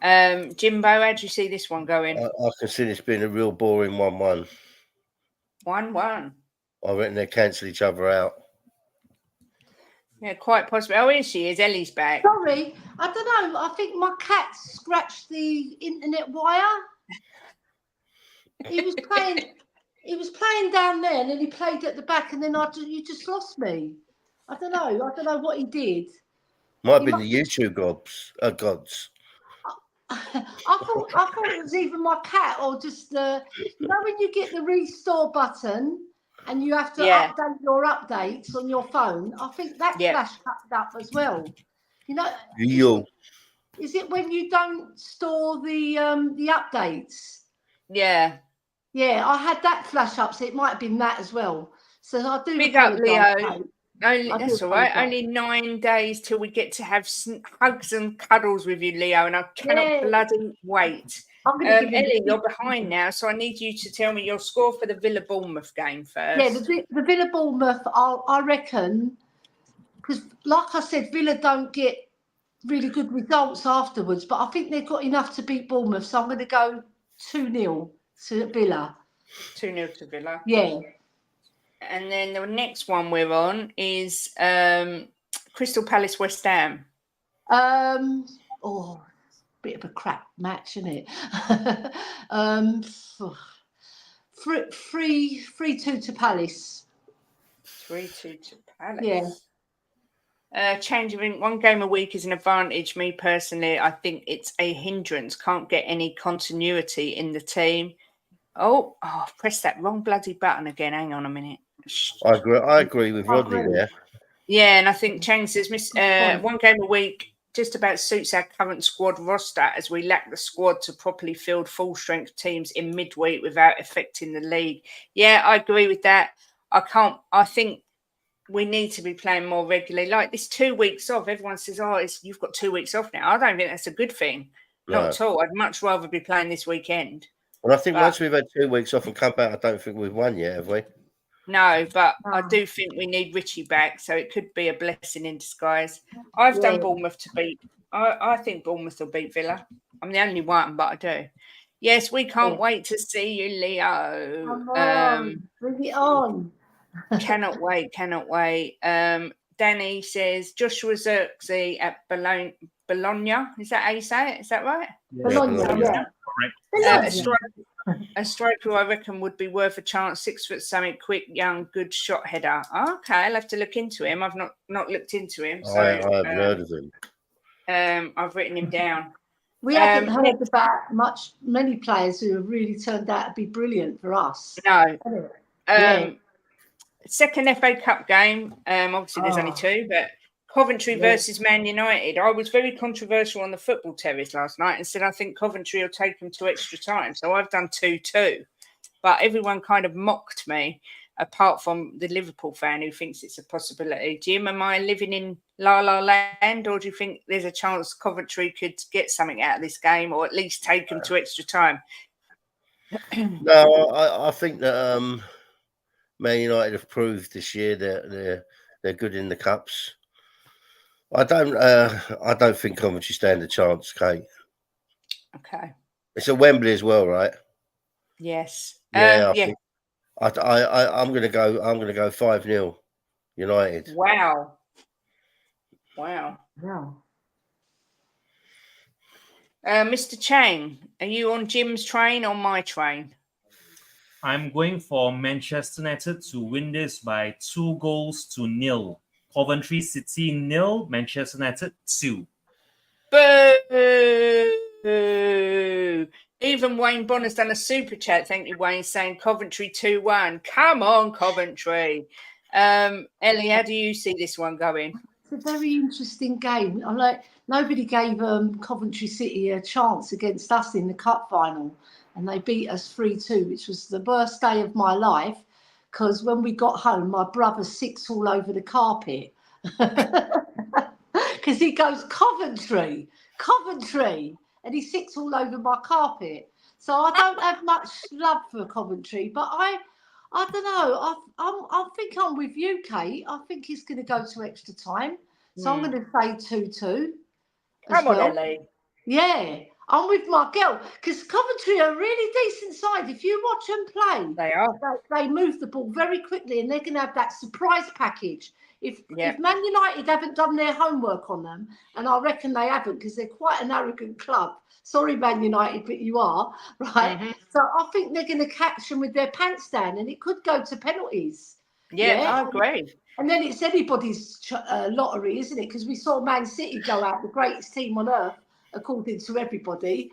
Jimbo, how do you see this one going? I can see this being a real boring 1-1. 1-1. I reckon they cancel each other out. Yeah, quite possibly. Oh, here she is. Ellie's back. Sorry, I don't know. I think my cat scratched the internet wire. He was playing down there, and then he played at the back, and then you just lost me. I don't know what he did. Might have been the YouTube gods. I thought it was either my cat or just you know when you get the restore button and you have to update your updates on your phone. I think that flash popped up as well. You know, is it when you don't store the updates? Yeah. Yeah, I had that flash up, so it might have been that as well. So I do Big up, Leo. Kate. That's all right. Only 9 days till we get to have hugs and cuddles with you, Leo, and I cannot bloody wait. Ellie, you're behind now, so I need you to tell me your score for the Villa-Bournemouth game first. Yeah, the Villa-Bournemouth, I reckon, because like I said, Villa don't get really good results afterwards, but I think they've got enough to beat Bournemouth, so I'm going to go 2-0 to Villa. 2-0 to Villa. Yeah. And then the next one we're on is Crystal Palace West Ham. Bit of a crap match, isn't it? 3-2 to Palace. 3-2 to Palace. Yeah. Change of one game a week is an advantage. Me personally, I think it's a hindrance. Can't get any continuity in the team. Oh, press that wrong bloody button again. Hang on a minute. I agree with Rodney there. Yeah, and I think Chang says one game a week just about suits our current squad roster, as we lack the squad to properly field full-strength teams in midweek without affecting the league. Yeah, I agree with that. I think we need to be playing more regularly. Like this 2 weeks off, everyone says, you've got 2 weeks off now. I don't think that's a good thing. No. Not at all. I'd much rather be playing this weekend. Well, I think once we've had 2 weeks off and come back, I don't think we've won yet, have we? No, but I do think we need Richie back, so it could be a blessing in disguise. I've done Bournemouth to beat. I think Bournemouth will beat Villa. I'm the only one, but I do. Yes, we can't wait to see you, Leo. Come on, bring it on. Cannot wait. Danny says Joshua Zirkzee at Bologna. Is that how you say it? Is that right? Bologna, yeah. A striker who I reckon would be worth a chance. 6 foot something, quick, young, good shot header. Okay, I'll have to look into him. I've not looked into him. So I haven't heard of him. I've written him down. We haven't heard about many players who have really turned out to be brilliant for us. No. Second FA Cup game. Obviously, there's only 2, but Coventry versus Man United. I was very controversial on the football terrace last night and said I think Coventry will take them to extra time. So I've done 2-2. But everyone kind of mocked me, apart from the Liverpool fan who thinks it's a possibility. Jim, am I living in La La Land, or do you think there's a chance Coventry could get something out of this game, or at least take them to extra time? No, I think that Man United have proved this year that they're good in the cups. I don't think Coventry stand a chance, Kate. Okay. It's at Wembley as well, right? Yes. Yeah. I'm gonna go 5-0 United. Wow. Mr. Chang, are you on Jim's train or my train? I'm going for Manchester United to win this by 2-0. Coventry City 0, Manchester United 2. Boo! Even Wayne Bonner's done a super chat. Thank you, Wayne, saying Coventry 2-1. Come on, Coventry. Ellie, how do you see this one going? It's a very interesting game. I'm like, nobody gave Coventry City a chance against us in the cup final, and they beat us 3-2, which was the worst day of my life. Because when we got home, my brother sicks all over the carpet. Because he goes, Coventry. And he sicks all over my carpet. So I don't have much love for Coventry, but I don't know. I think I'm with you, Kate. I think he's going to go to extra time. So I'm going to say 2-2 as Come on, well. Ellie. Yeah, I'm with my girl because Coventry are a really decent side. If you watch them play, They are. they move the ball very quickly, and they're going to have that surprise package. If Man United haven't done their homework on them, and I reckon they haven't because they're quite an arrogant club. Sorry, Man United, but you are, right? Mm-hmm. So I think they're going to catch them with their pants down, and it could go to penalties. Yeah, I agree. And then it's anybody's lottery, isn't it? Because we saw Man City go out, the greatest team on earth, according to everybody.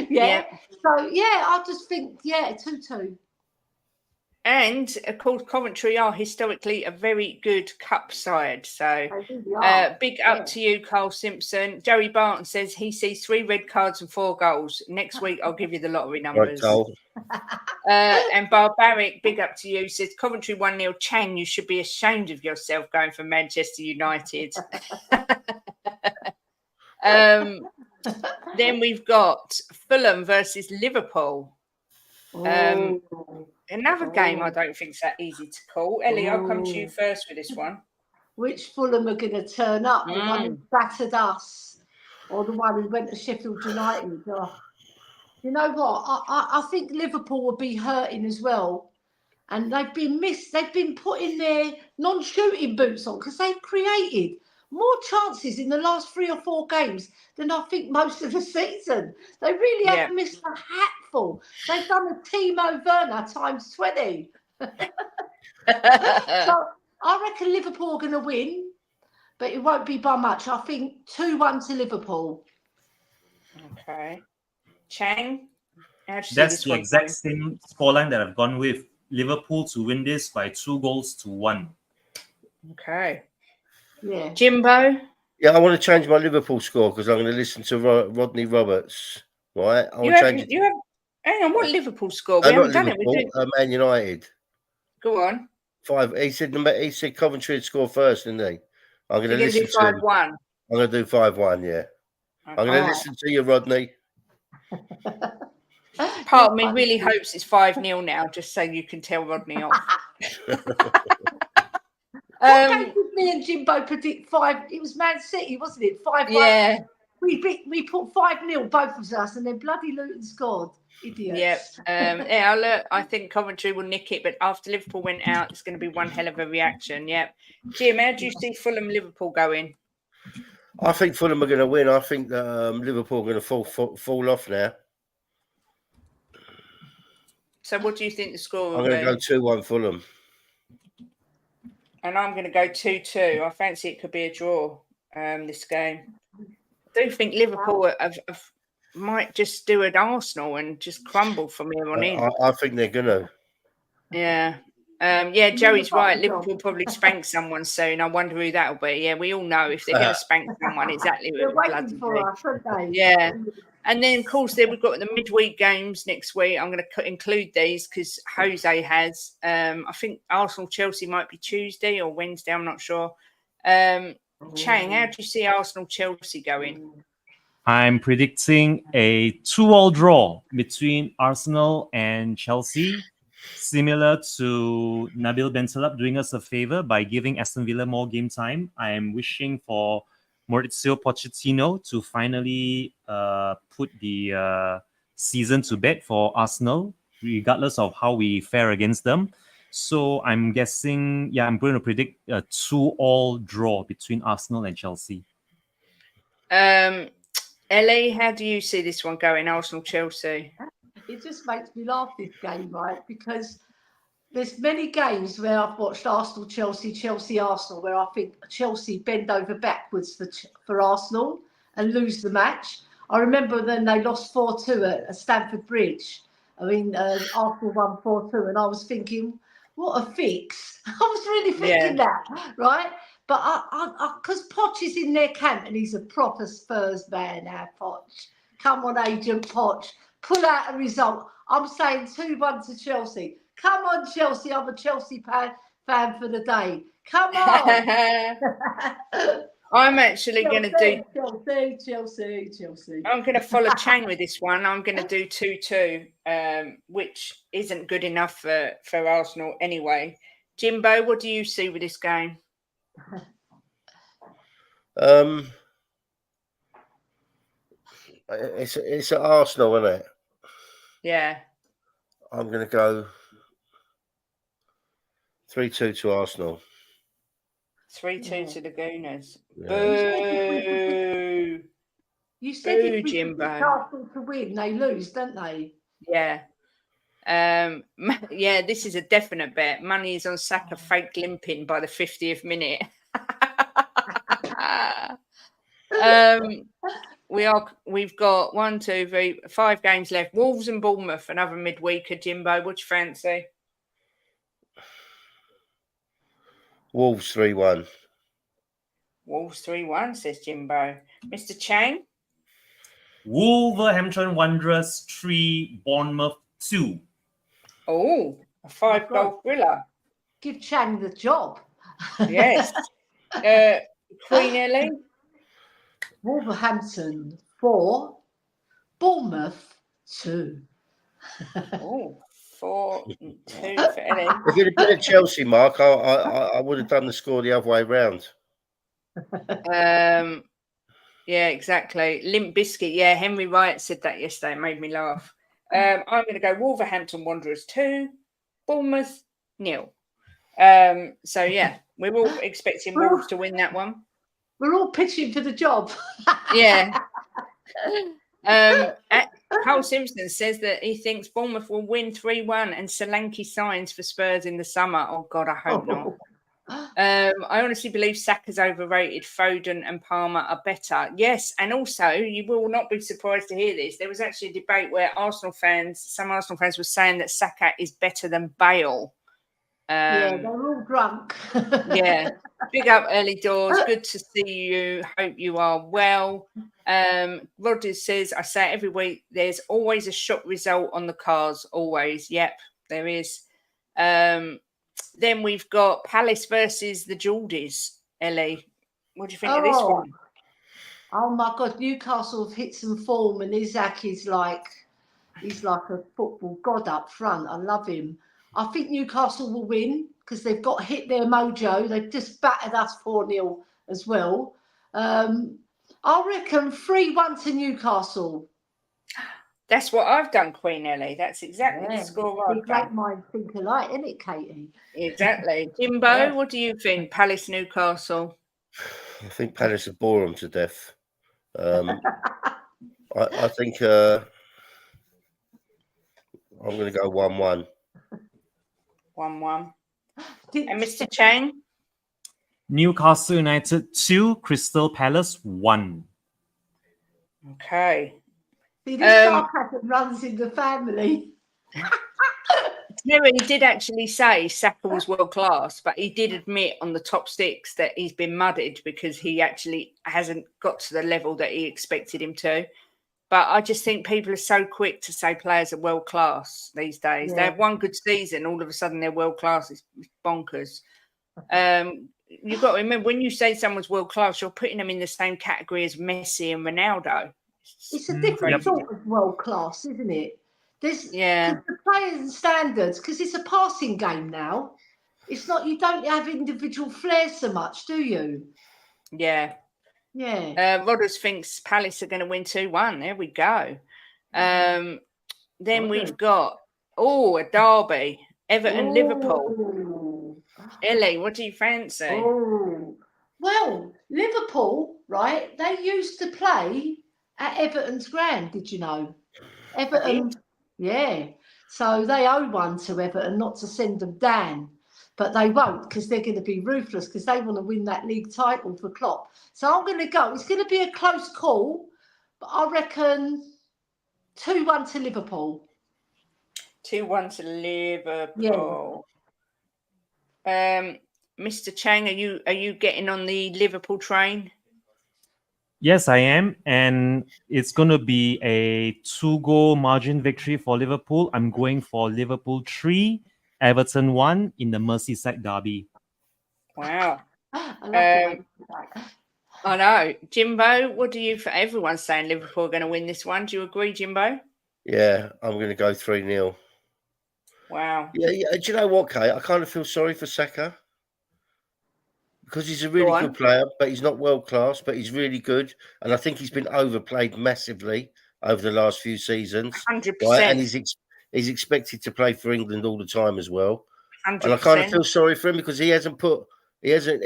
Yeah. So, I just think, 2-2. And of course, Coventry are historically a very good cup side. So big up to you, Carl Simpson. Joey Barton says he sees 3 red cards and 4 goals. Next week, I'll give you the lottery numbers. And Barbaric, big up to you, says Coventry 1-0. Chang, you should be ashamed of yourself going for Manchester United. Then we've got Fulham versus Liverpool. Another game I don't think is that easy to call. Ellie, I'll come to you first with this one. Which Fulham are going to turn up? The one who battered us or the one who went to Sheffield United? Oh. You know what? I think Liverpool will be hurting as well. And they've been missed. They've been putting their non-shooting boots on because they've created more chances in the last 3 or 4 games than I think most of the season. They really have missed a hatful. They've done a Timo Werner times 20. So I reckon Liverpool are going to win, but it won't be by much. I think 2-1 to Liverpool. Okay. Chang? That's the exact same scoreline that I've gone with. Liverpool to win this by 2-1. Okay. Yeah. Jimbo? Yeah, I want to change my Liverpool score because I'm going to listen to Rodney Roberts. Right? I want to change it. Hang on, what Liverpool score? We haven't done it. Man United. Go on. 5. He said Coventry would score first, didn't he? I'm going to listen to him. 5-1. I'm going to do 5-1, yeah. Okay. I'm going to listen to you, Rodney. Part of me really hopes it's 5-0 now, just so you can tell Rodney off. What game did me and Jimbo predict 5? It was Man City, wasn't it? 5-1. Yeah. We put 5-0, both of us, and then bloody Luton scored. Idiots. Yep. Look, I think Coventry will nick it, but after Liverpool went out, it's going to be one hell of a reaction. Yep. Jim, how do you see Fulham Liverpool going? I think Fulham are going to win. I think Liverpool are going to fall off now. So what do you think the score will be? I'm going to go 2-1 Fulham. And I'm going to go 2-2. I fancy it could be a draw, this game. I do think Liverpool might just do an Arsenal and just crumble from here on in. I think they're going to. Yeah. Joey's right. Liverpool probably spank someone soon. I wonder who that'll be. Yeah, we all know if they're going to spank someone, exactly what they're waiting for us, aren't they? Yeah. And then, of course, we've got the midweek games next week. I'm going to include these because Jose has. I think Arsenal-Chelsea might be Tuesday or Wednesday. I'm not sure. Chang, how do you see Arsenal-Chelsea going? I'm predicting a 2-2 draw between Arsenal and Chelsea, similar to Nabil Bentaleb doing us a favor by giving Aston Villa more game time. I am wishing for Maurizio Pochettino to finally put the season to bed for Arsenal, regardless of how we fare against them. So I'm guessing, I'm going to predict a 2-2 draw between Arsenal and Chelsea. Ellie, how do you see this one going, Arsenal-Chelsea? It just makes me laugh, this game, right? Because there's many games where I've watched Arsenal-Chelsea, Chelsea-Arsenal, where I think Chelsea bend over backwards for Arsenal and lose the match. I remember then they lost 4-2 at Stamford Bridge. I mean, Arsenal won 4-2, and I was thinking, what a fix. I was really thinking that, right? But because Poch is in their camp and he's a proper Spurs man now, Poch. Come on, Agent Poch. Pull out a result. I'm saying 2-1 to Chelsea. Come on, Chelsea. I'm a Chelsea fan for the day. Come on. I'm actually going to do. Chelsea. I'm going to follow Chang with this one. I'm going to do 2-2, which isn't good enough for Arsenal anyway. Jimbo, what do you see with this game? It's at Arsenal, isn't it? Yeah. I'm going to go 3-2 to Arsenal. 3-2 to the Gooners. Yeah. Boo! You said Boo, if we Jimbo. Arsenal to win, they lose, don't they? Yeah. Yeah, this is a definite bet. Money is on Saka fake limping by the 50th minute. We've got 1, 2, 3, 5 games left. Wolves and Bournemouth, another midweeker. Jimbo, what do you fancy? Wolves 3-1. Wolves 3-1, says Jimbo. Mr. Chang? Wolverhampton Wanderers 3, Bournemouth 2. Oh, a 5-goal thriller. Give Chang the job. Yes. Queen Ellie? Wolverhampton 4, Bournemouth 2. Oh, 4-2 for Ellie. If it had been a Chelsea, Mark, I would have done the score the other way round. Yeah, exactly. Limp Biscuit. Yeah, Henry Wright said that yesterday. It made me laugh. I'm going to go Wolverhampton Wanderers 2, Bournemouth 0. So yeah, we're all expecting Wolves to win that one. We're all pitching for the job. Yeah. Carl Simpson says that he thinks Bournemouth will win 3-1 and Solanke signs for Spurs in the summer. Oh God, I hope not. I honestly believe Saka's overrated. Foden and Palmer are better. Yes, and also you will not be surprised to hear this. There was actually a debate where some Arsenal fans were saying that Saka is better than Bale. Yeah, they're all drunk. Yeah. Big up, Early Doors. Good to see you. Hope you are well. Rogers says, I say it every week, there's always a shock result on the cards. Always. Yep, there is. Then we've got Palace versus the Geordies. Ellie, what do you think of this one? Oh my God, Newcastle have hit some form, and Isaac is he's like a football god up front. I love him. I think Newcastle will win because they've got hit their mojo. They've just battered us 4-0 as well. I reckon 3-1 to Newcastle. That's what I've done, Queen Ellie. That's exactly the score I've done. Great minds think alike, isn't it, Katie? Exactly. Jimbo, what do you think? Palace, Newcastle? I think Palace will bore them to death. I think I'm going to go 1-1. 1-1. And Mr. Chang? Newcastle United 2, Crystal Palace 1. Okay. See, this sarcasm runs in the family. Terry did actually say Saka was world class, but he did admit on the top six that he's been mudded because he actually hasn't got to the level that he expected him to. But I just think people are so quick to say players are world class these days. Yeah. They have one good season, all of a sudden they're world class. It's bonkers. You've got to remember, when you say someone's world class, you're putting them in the same category as Messi and Ronaldo. It's a different sort of world class, isn't it? There's the players and standards, because it's a passing game now. It's not, you don't have individual flair so much, do you? Yeah. Yeah. Rodders thinks Palace are going to win 2-1. There we go. Then we've got a derby, Everton Liverpool. Ellie, what do you fancy? Well, Liverpool, right? They used to play at Everton's ground. Did you know? Everton, yeah. So they owe one to Everton not to send them down. But they won't, because they're going to be ruthless, because they want to win that league title for Klopp. So I'm going to go. It's going to be a close call, but I reckon 2-1 to Liverpool. 2-1 to Liverpool. Yeah. Mr. Chang, are you getting on the Liverpool train? Yes, I am. And it's going to be a 2-goal margin victory for Liverpool. I'm going for Liverpool 3, Everton 1 in the Merseyside derby. Wow. I love I know. Jimbo, what do you... Everyone's saying Liverpool are going to win this one. Do you agree, Jimbo? Yeah, I'm going to go 3-0. Wow. Yeah. Do you know what, Kate? I kind of feel sorry for Saka because he's a Go really on. good player, but he's not world class, but he's really good. And I think he's been overplayed massively over the last few seasons. 100%. Right? And he's expected to play for England all the time as well. 100%. And I kind of feel sorry for him because he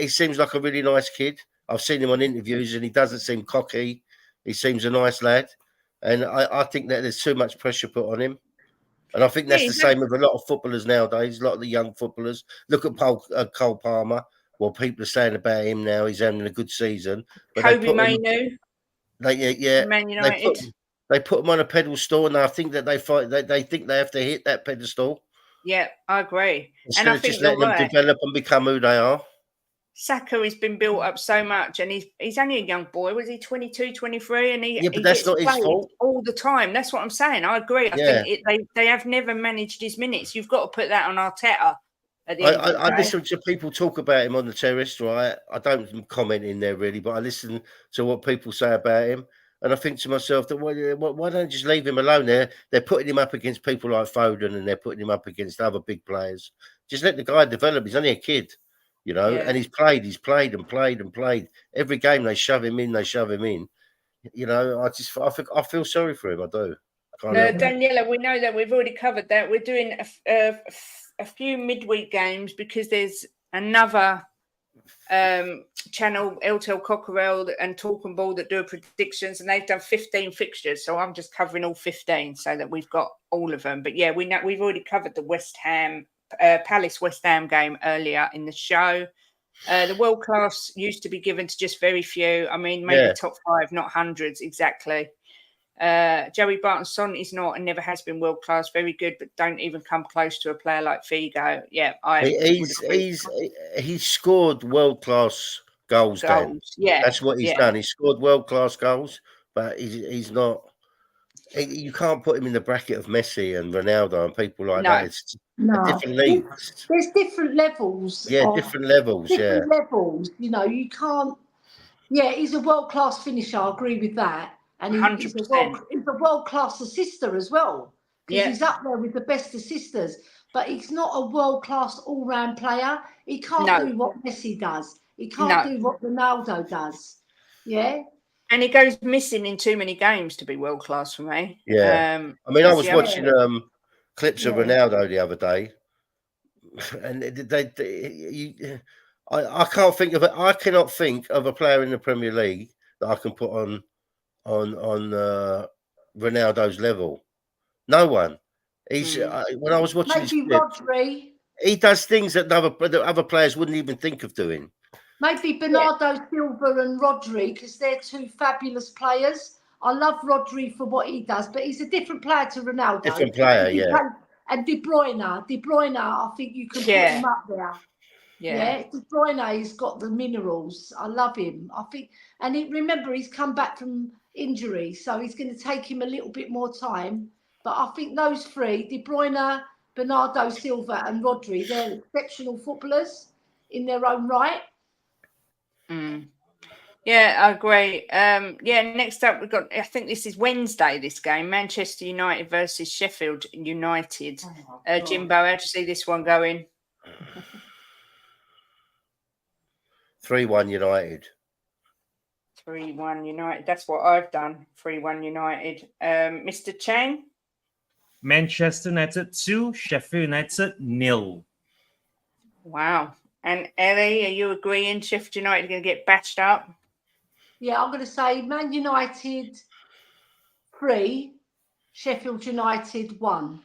seems like a really nice kid. I've seen him on interviews and he doesn't seem cocky. He seems a nice lad. And I think that there's too much pressure put on him. And I think that's the same with a lot of footballers nowadays, a lot of the young footballers. Look at Cole Palmer. Well, people are saying about him now he's having a good season. But Kobe Mainoo. Man United. They put him on a pedestal, and I think that they think they have to hit that pedestal. Yeah, I agree. Instead and I of think just letting them develop and become who they are. Saka has been built up so much, and he's only a young boy. Was he 22, 23? And he but that's not his fault all the time. That's what I'm saying. I agree. I think they have never managed his minutes. You've got to put that on Arteta. At the end of the day. I listen to people talk about him on the terrace, right? I don't comment in there really, but I listen to what people say about him, and I think to myself that why don't you just leave him alone? They're putting him up against people like Foden, and they're putting him up against other big players. Just let the guy develop. He's only a kid. And he's played and played. Every game they shove him in. I feel sorry for him. I do. Daniela, we know that we've already covered that. We're doing a few midweek games because there's another channel, Eltel Cockerell and Talk and Ball, that do predictions, and they've done 15 fixtures. So I'm just covering all 15 so that we've got all of them. But yeah, we've already covered the West Ham. Palace West Ham game earlier in the show. The world class used to be given to just very few. I mean, maybe top 5, not hundreds exactly. Joey Barton-Son is not and never has been world class. Very good, but don't even come close to a player like Figo. Yeah, he's scored world class goals. Dan. Yeah, that's what he's done. He's scored world class goals, but he's not. You can't put him in the bracket of Messi and Ronaldo and people like that. It's different leagues. There's different levels. Yeah, different levels. Different levels. You can't. Yeah, he's a world-class finisher. I agree with that. And he's a world-class assister as well. Because he's up there with the best assisters. But he's not a world-class all-round player. He can't do what Messi does. He can't do what Ronaldo does. Yeah. And he goes missing in too many games to be world class for me. Yeah, I mean, I was watching clips of Ronaldo the other day, and I can't think of it. I cannot think of a player in the Premier League that I can put on Ronaldo's level. No one. He's when I was watching his clip, Rodri. He does things that other players wouldn't even think of doing. Maybe Bernardo Silva and Rodri, because they're two fabulous players. I love Rodri for what he does, but he's a different player to Ronaldo. Different player, And De Bruyne, I think you can put him up there. Yeah, De Bruyne, he's got the minerals. I love him. I think, remember, he's come back from injury, so he's going to take him a little bit more time. But I think those three, De Bruyne, Bernardo Silva and Rodri, they're exceptional footballers in their own right. Yeah, I agree. Next up we've got, I think this is Wednesday, this game, Manchester United versus Sheffield United. Jimbo, how do you see this one going? 3-1 United. 3-1 United. That's what I've done. 3-1 United. Mr. Chang? Manchester United 2, Sheffield United 0. Wow. And Ellie, are you agreeing Sheffield United are going to get bashed up? Yeah, I'm going to say Man United 3, Sheffield United 1.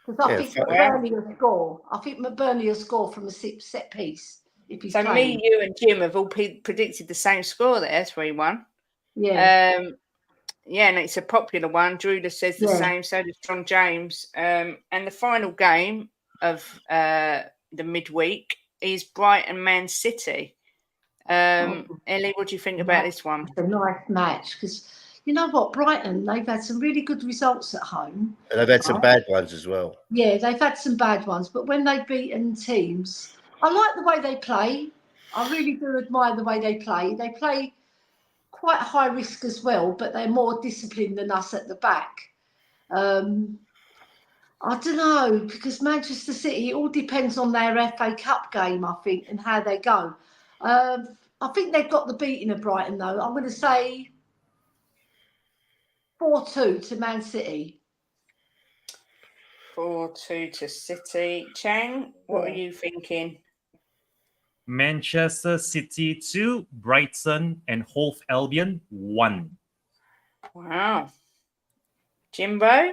Because I think Burnley will score. I think Burnley will score from a set piece. So me, you and Jim have all predicted the same score there, 3-1. Yeah. And it's a popular one. Druda says the same, so does John James. And the final game of the midweek is Brighton Man City. Ellie, what do you think about this one? It's a nice match because you know what, Brighton, they've had some really good results at home. And they've had some bad ones as well. Yeah, they've had some bad ones, but when they've beaten teams, I like the way they play. I really do admire the way they play. They play quite high risk as well, but they're more disciplined than us at the back. I don't know, because Manchester City, it all depends on their FA Cup game, I think, and how they go. I think they've got the beating of Brighton, though. I'm going to say 4-2 to Man City. 4-2 to City. Chang, what are you thinking? Manchester City 2, Brighton and Hove Albion 1. Wow. Jimbo?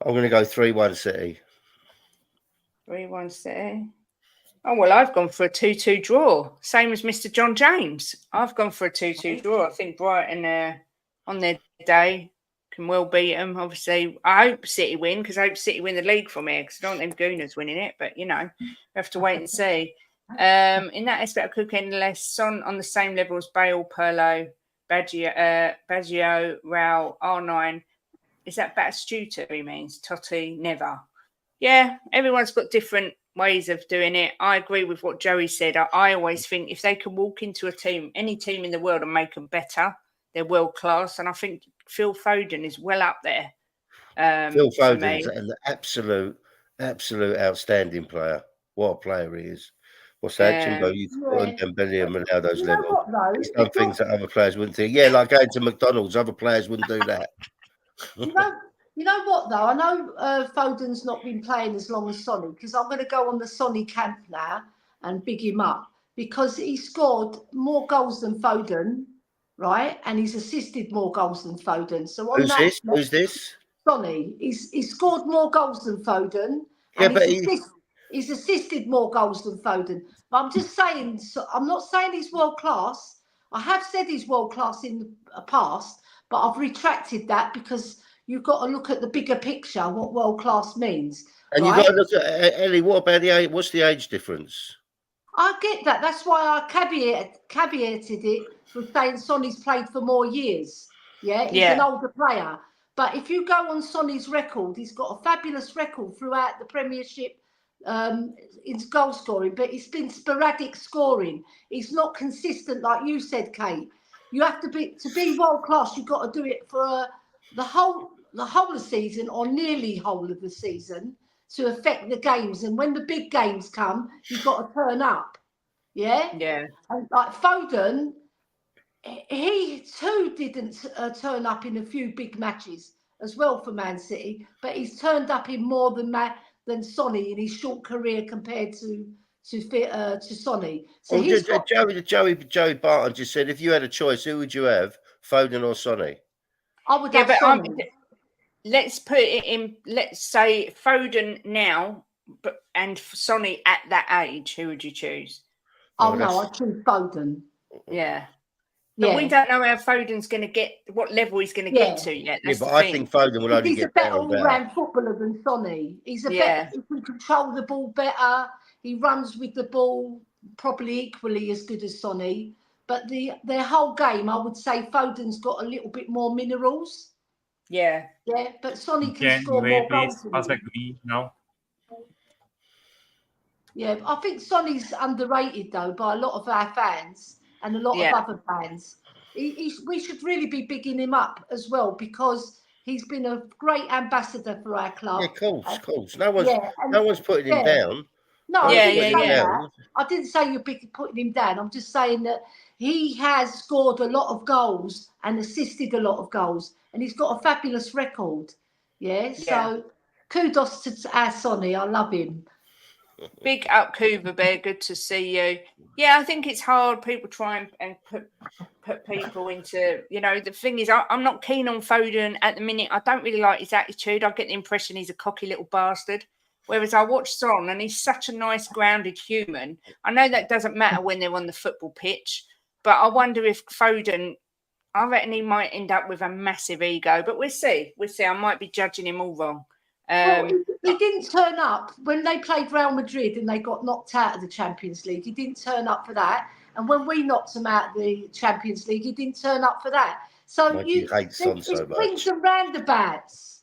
I'm going to go 3-1 City. 3-1 City. Oh, well, I've gone for a 2-2 draw. Same as Mr. John James. I've gone for a 2-2 draw. I think Brighton, on their day, can well beat them. Obviously, I hope City win, because I hope City win the league from here, because I don't want them Gooners winning it. But, we have to wait and see. In that aspect, I could end less. Son on the same level as Bale, Pirlo, Baggio, Raul, R9. Is that Batistuta he means? Totti, never. Yeah, everyone's got different ways of doing it. I agree with what Joey said. I always think if they can walk into a team, any team in the world, and make them better, they're world class. And I think Phil Foden is well up there. Phil Foden is an absolute outstanding player. What a player he is. What's that, Jimbo? You've got Dembele and Ronaldo's level. He's done things that other players wouldn't do. Yeah, like going to McDonald's, other players wouldn't do that. You know what, though? I know Foden's not been playing as long as Sonny, because I'm going to go on the Sonny camp now and big him up, because he scored more goals than Foden, right? And he's assisted more goals than Foden. So on Who's this? Sonny. He's scored more goals than Foden, Yeah, and he's assisted more goals than Foden. But I'm just saying, I'm not saying he's world class. I have said he's world class in the past, but I've retracted that, because you've got to look at the bigger picture, what world class means. And right? you've got to look at Ellie. What about the age? What's the age difference? I get that. That's why I caveated it with saying Sonny's played for more years. Yeah, he's an older player. But if you go on Sonny's record, he's got a fabulous record throughout the Premiership in goal scoring, but it's been sporadic scoring. It's not consistent, like you said, Kate. You have to be world class. You've got to do it for the whole of the season, or nearly whole of the season, to affect the games. And when the big games come, you've got to turn up. Yeah. And like Foden, he too didn't turn up in a few big matches as well for Man City, but he's turned up in more than Sonny in his short career compared to Sonny. So Joey Barton just said, if you had a choice, who would you have, Foden or Sonny? I would have Sonny. Let's put it in. Let's say Foden now, and Sonny at that age. Who would you choose? Oh no, I'd choose Foden. Yeah. But we don't know how Foden's going to get, what level he's going to get to yet. That's but I think Foden will only get better and better. He's a better all-round footballer than Sonny. He's a better, he can control the ball better. He runs with the ball probably equally as good as Sonny. But their whole game, I would say Foden's got a little bit more minerals. Yeah. Yeah, but Sonny can score more goals. Pass back to me now. Yeah, I think Sonny's underrated, though, by a lot of our fans and a lot of other fans. We should really be bigging him up as well, because he's been a great ambassador for our club. Yeah, of course. No one's putting him down. No, I didn't say that. I didn't say you're putting him down. I'm just saying that he has scored a lot of goals and assisted a lot of goals, and he's got a fabulous record. Yeah, so kudos to our Sonny. I love him. Big up, Cougar Bear. Good to see you. Yeah, I think it's hard. People try and put people into, the thing is, I'm not keen on Foden at the minute. I don't really like his attitude. I get the impression he's a cocky little bastard. Whereas I watch Son, and he's such a nice, grounded human. I know that doesn't matter when they're on the football pitch, but I wonder if Foden, I reckon he might end up with a massive ego. But we'll see. I might be judging him all wrong. He didn't turn up when they played Real Madrid and they got knocked out of the Champions League. He didn't turn up for that. And when we knocked him out of the Champions League, he didn't turn up for that. So you hate Son so much. Swings and roundabouts.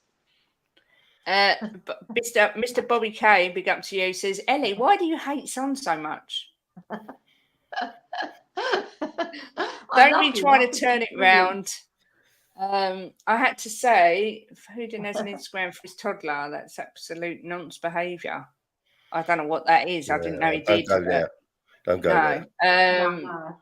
Mr. Bobby K, big up to you, says, Ellie, why do you hate Son so much? Don't be trying to turn it round. I had to say, Foden has an Instagram for his toddler. That's absolute nonce behaviour. I don't know what that is. I didn't know he did. Don't go there. Don't go No.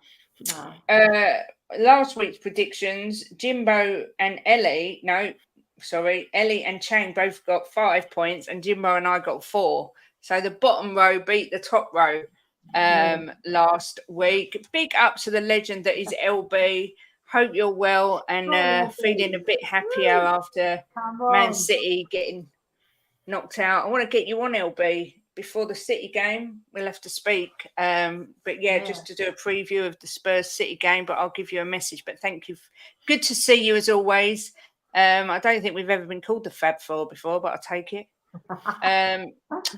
No. Last week's predictions, Jimbo and Ellie, Ellie and Chang both got 5 points and Jimbo and I got 4. So the bottom row beat the top row last week. Big up to the legend that is LB. Hope you're well and feeling a bit happier after Man City getting knocked out. I want to get you on, LB, before the City game. We'll have to speak. But just to do a preview of the Spurs City game, but I'll give you a message. But thank you. Good to see you as always. I don't think we've ever been called the Fab Four before, but I'll take it.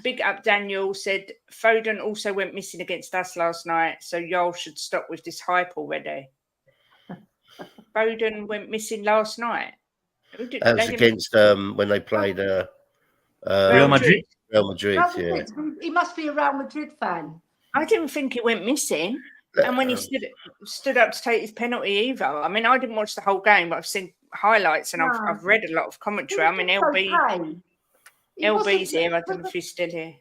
Big up Daniel said Foden also went missing against us last night, so y'all should stop with this hype already. Foden went missing last night. That was against when they played Real Madrid. Real Madrid, yeah. He must be a Real Madrid fan. I didn't think he went missing. And when he stood up to take his penalty either. I mean, I didn't watch the whole game, but I've seen highlights and I've read a lot of commentary. I mean, LB's here. I don't know if he's still here.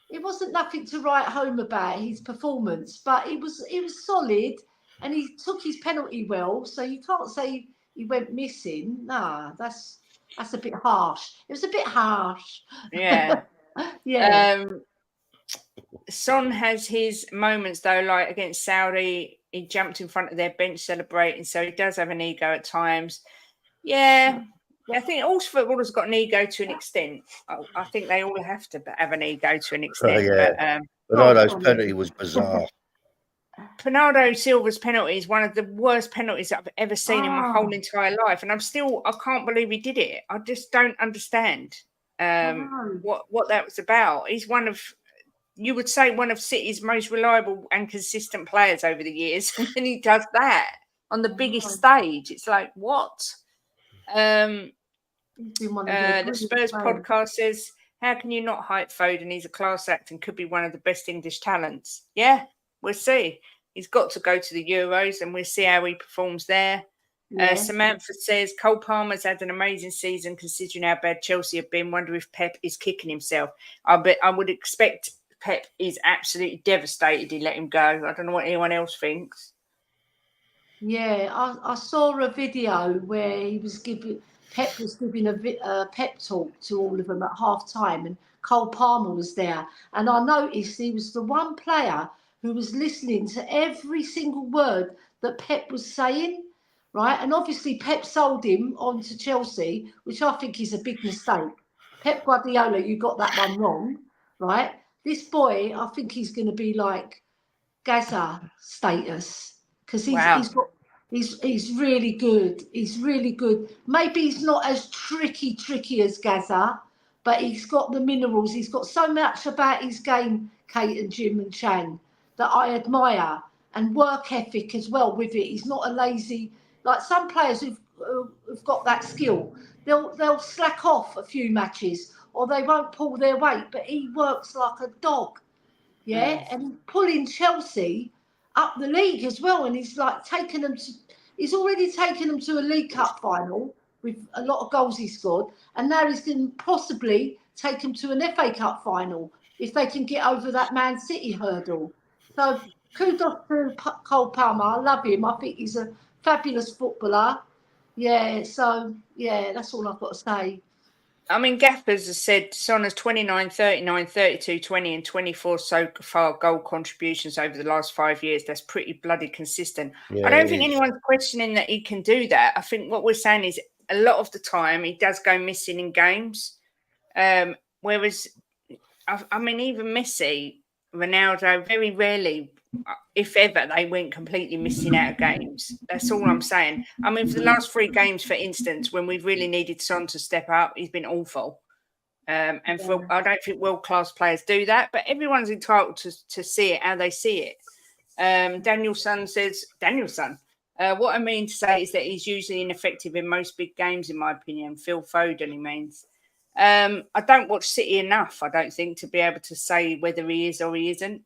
It wasn't nothing to write home about his performance, but it was solid and he took his penalty well. So you can't say he went missing. Nah, that's a bit harsh. It was a bit harsh. Yeah. Yeah. Son has his moments though, like against Saudi, he jumped in front of their bench celebrating, so he does have an ego at times. Yeah, I think all footballers got an ego to an extent. I think they all have to have an ego to an extent. But Bernardo's penalty was bizarre. Bernardo Silva's penalty is one of the worst penalties that I've ever seen in my whole entire life, and I can't believe he did it. I just don't understand what that was about. He's you would say one of City's most reliable and consistent players over the years, and then he does that on the biggest stage. It's like, what? The Spurs podcast says, how can you not hype Foden? He's a class act and could be one of the best English talents. Yeah, we'll see. He's got to go to the Euros and we'll see how he performs there. Yeah. Samantha says, Cole Palmer's had an amazing season considering how bad Chelsea have been. Wonder if Pep is kicking himself. I would expect Pep is absolutely devastated he let him go. I don't know what anyone else thinks. Yeah, I saw a video where Pep was giving a pep talk to all of them at half time, and Cole Palmer was there. And I noticed he was the one player who was listening to every single word that Pep was saying, right? And obviously Pep sold him on to Chelsea, which I think is a big mistake. Pep Guardiola, you got that one wrong, right? This boy, I think he's going to be like Gaza status because he's really good. He's really good. Maybe he's not as tricky as Gaza, but he's got the minerals. He's got so much about his game, Kate and Jim and Chang, that I admire, and work ethic as well with it. He's not a lazy, like some players who've got that skill. They'll slack off a few matches or they won't pull their weight, but he works like a dog. Yeah, and pulling Chelsea up the league as well, and he's like he's already taken them to a League Cup final with a lot of goals he scored, and now he's going to possibly take them to an FA Cup final if they can get over that Man City hurdle. So kudos to Cole Palmer. I love him. I think he's a fabulous footballer. Yeah, so yeah, that's all I've got to say. I mean, Gappers has said Son has 29, 39, 32, 20 and 24 so far goal contributions over the last 5 years. That's pretty bloody consistent. Yeah, I don't think anyone's questioning that he can do that. I think what we're saying is a lot of the time he does go missing in games. Whereas, I mean, even Messi, Ronaldo, very rarely, if ever, they went completely missing out of games. That's all I'm saying. I mean, for the last 3 games, for instance, when we've really needed Son to step up, he's been awful. I don't think world-class players do that, but everyone's entitled to see it how they see it. Danielson says, what I mean to say is that he's usually ineffective in most big games, in my opinion. Phil Foden, he means. I don't watch City enough, I don't think, to be able to say whether he is or he isn't.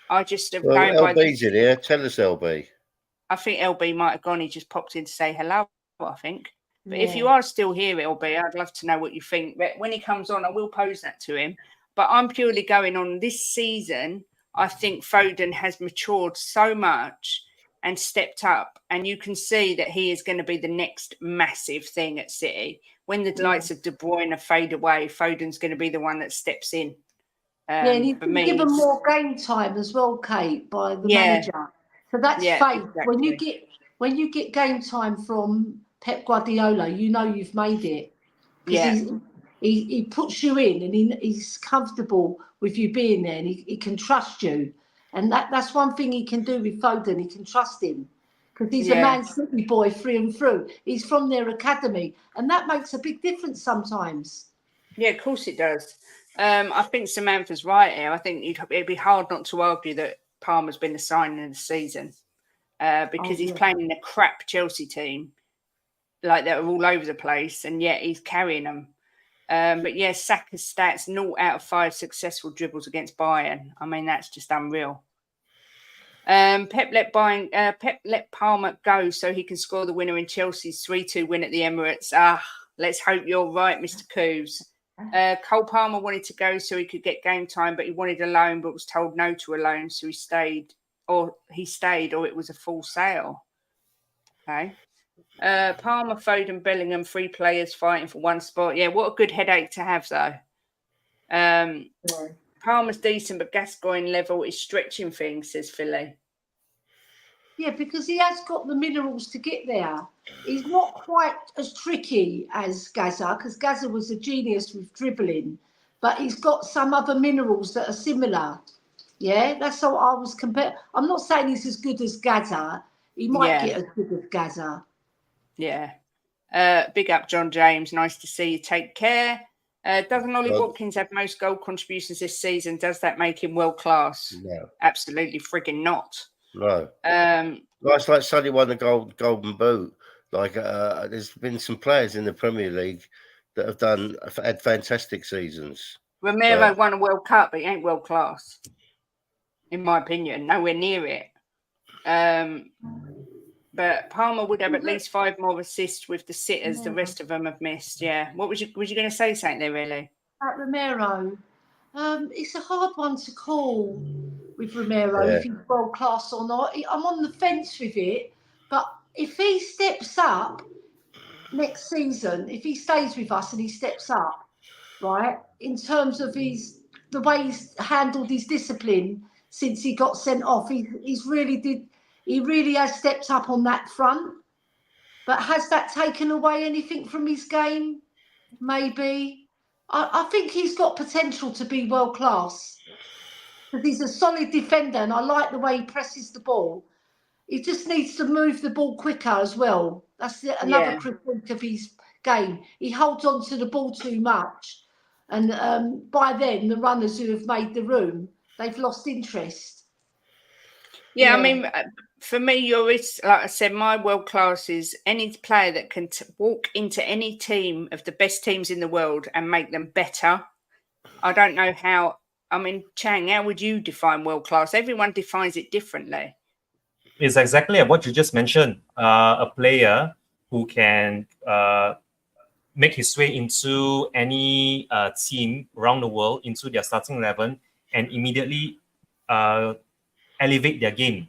I just have Well, going by LB's this. in here. Tell us, LB. I think LB might have gone. He just popped in to say hello, I think. But if you Yeah. are still here, LB, I'd love to know what you think. But when he comes on, I will pose that to him. But I'm purely going on this season. I think Foden has matured so much and stepped up. And you can see that he is going to be the next massive thing at City. When the likes of De Bruyne fade away, Foden's going to be the one that steps in. Yeah, and he's For been me, given more game time as well, Kate, by the manager. So that's faith. exactly. When you get game time from Pep Guardiola, you know you've made it. Because he puts you in and he's comfortable with you being there and he can trust you. And that's one thing he can do with Foden. He can trust him. Because he's a Man City boy through and through. He's from their academy. And that makes a big difference sometimes. Yeah, of course it does. I think Samantha's right here. I think it'd be hard not to argue that Palmer's been the signing of the season because he's playing in a crap Chelsea team, like they're all over the place, and yet he's carrying them. But yeah, Saka's stats: 0 out of 5 successful dribbles against Bayern. I mean, that's just unreal. Pep let Palmer go so he can score the winner in Chelsea's 3-2 win at the Emirates. Let's hope you're right, Mr. Cooves. Cole Palmer wanted to go so he could get game time, but he wanted a loan, but was told no to a loan, so he stayed, or it was a full sale. Okay. Palmer, Foden, Bellingham, 3 players fighting for one spot. Yeah, what a good headache to have, though. Palmer's decent, but Gascoigne level is stretching things, says Philly. Yeah, because he has got the minerals to get there. He's not quite as tricky as Gaza, because Gaza was a genius with dribbling, but he's got some other minerals that are similar. Yeah, that's how I was comparing. I'm not saying he's as good as Gaza. He might get as good as Gaza. Yeah. Big up, John James. Nice to see you. Take care. Doesn't Ollie Watkins have most goal contributions this season? Does that make him world class? No. Absolutely frigging not. No. It's like Sonny won the golden boot. Like there's been some players in the Premier League that have had fantastic seasons. Romero won a World Cup, but he ain't world class, in my opinion. Nowhere near it. But Palmer would have at least 5 more assists with the sitters. The rest of them have missed. Yeah. What was you going to say something there, really? At Romero, it's a hard one to call with Romero if he's world class or not. I'm on the fence with it, but if he steps up next season, if he stays with us and he steps up, right, in terms of the way he's handled his discipline since he got sent off, he really has stepped up on that front. But has that taken away anything from his game? Maybe. I think he's got potential to be world class because he's a solid defender and I like the way he presses the ball. He just needs to move the ball quicker as well. That's another critique of his game. He holds on to the ball too much. And by then, the runners who have made the room, they've lost interest. Yeah. I mean, for me, like I said, my world class is any player that can walk into any team of the best teams in the world and make them better. I don't know how. I mean, Chang, how would you define world class? Everyone defines it differently. It's exactly what you just mentioned. A player who can make his way into any team around the world, into their starting 11, and immediately elevate their game.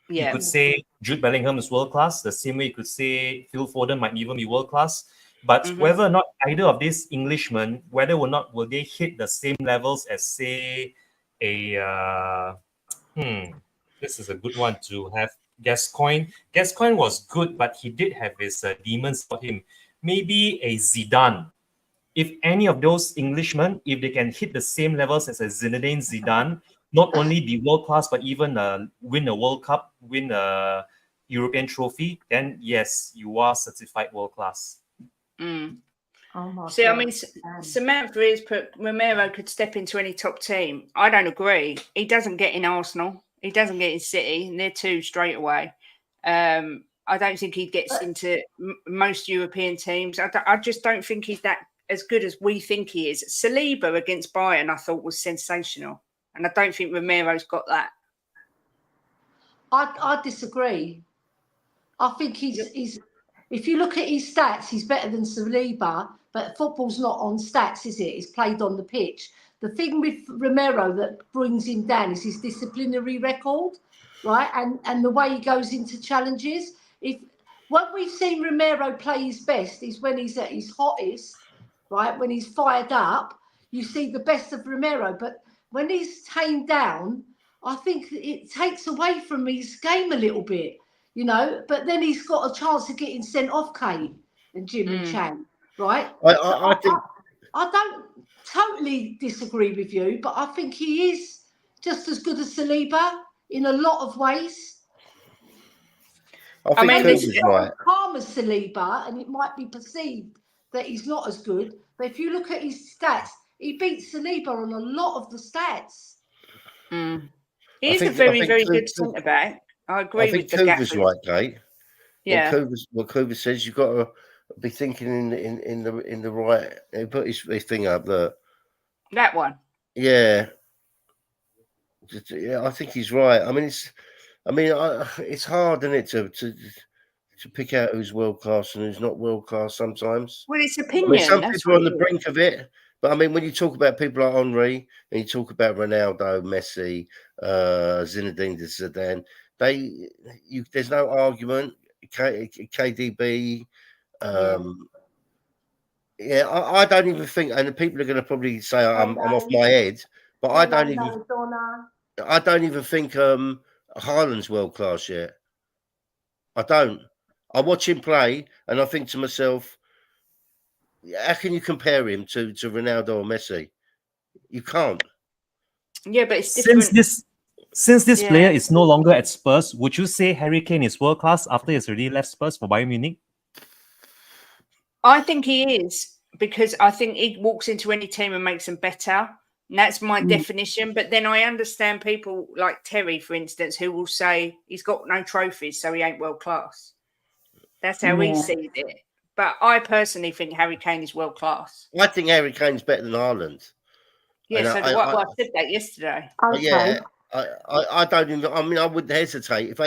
Yeah. You could say Jude Bellingham is world class. The same way you could say Phil Foden might even be world class. But whether or not either of these Englishmen, whether or not will they hit the same levels as, say, this is a good one to have. Gascoigne. Gascoigne was good, but he did have his demons for him. Maybe a Zidane. If any of those Englishmen, if they can hit the same levels as a Zinedine Zidane, not only be world class, but even win a World Cup, win a European trophy, then yes, you are certified world class. See, I mean, Samantha is put Romero could step into any top team. I don't agree. He doesn't get in Arsenal. He doesn't get in City, and they're 2 straight away. I don't think he gets into most European teams. I just don't think he's that as good as we think he is. Saliba against Bayern, I thought, was sensational. And I don't think Romero's got that. I disagree. I think he's. If you look at his stats, he's better than Saliba. But football's not on stats, is it? It's played on the pitch. The thing with Romero that brings him down is his disciplinary record, right? And the way he goes into challenges. What we've seen Romero play his best is when he's at his hottest, right? When he's fired up, you see the best of Romero. But when he's tamed down, I think it takes away from his game a little bit, you know. But then he's got a chance of getting sent off, Kate and Jim and Chan, right? I think I don't totally disagree with you, but I think he is just as good as Saliba in a lot of ways. I mean, he's not as calm as Saliba, and it might be perceived that he's not as good. But if you look at his stats, he beats Saliba on a lot of the stats. He's a very, very good centre back. I agree with the Kuva's right, Kate. Yeah. What Kuva says, you've got to be thinking in the right. He put his thing up there. That one. Yeah. I think he's right. I mean, it's hard, isn't it, to pick out who's world class and who's not world class sometimes. Well, it's opinion. I mean, some people are on the brink of it, but I mean, when you talk about people like Henry and you talk about Ronaldo, Messi, Zinedine Zidane, there's no argument. KDB, I don't even think, and the people are going to probably say I'm off my head, but I don't even think Haaland's world class yet. I don't. I watch him play, and I think to myself, how can you compare him to Ronaldo or Messi? You can't. Yeah, but it's different. Since this player is no longer at Spurs, would you say Harry Kane is world class after he's already left Spurs for Bayern Munich? I think he is, because I think he walks into any team and makes them better. And that's my definition. But then I understand people like Terry, for instance, who will say he's got no trophies, so he ain't world class. That's how he sees it. But I personally think Harry Kane is world class. I think Harry Kane's better than Haaland. Yeah, I said that yesterday. Okay. Yeah, I don't even. I mean, I wouldn't hesitate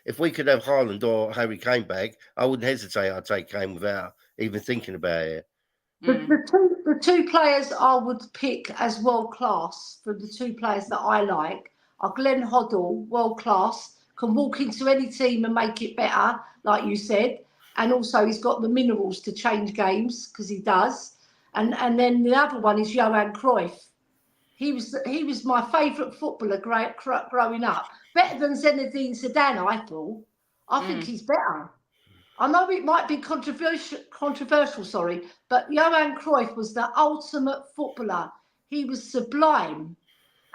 if we could have Haaland or Harry Kane back. I wouldn't hesitate. I'd take Kane without even thinking about it. The two players I would pick as world class, for the two players that I like, are Glenn Hoddle, world class, can walk into any team and make it better, like you said, and also he's got the minerals to change games, because he does. And then the other one is Johan Cruyff. He was my favourite footballer growing up, better than Zinedine Zidane. I think he's better. I know it might be controversial, but Johan Cruyff was the ultimate footballer. He was sublime.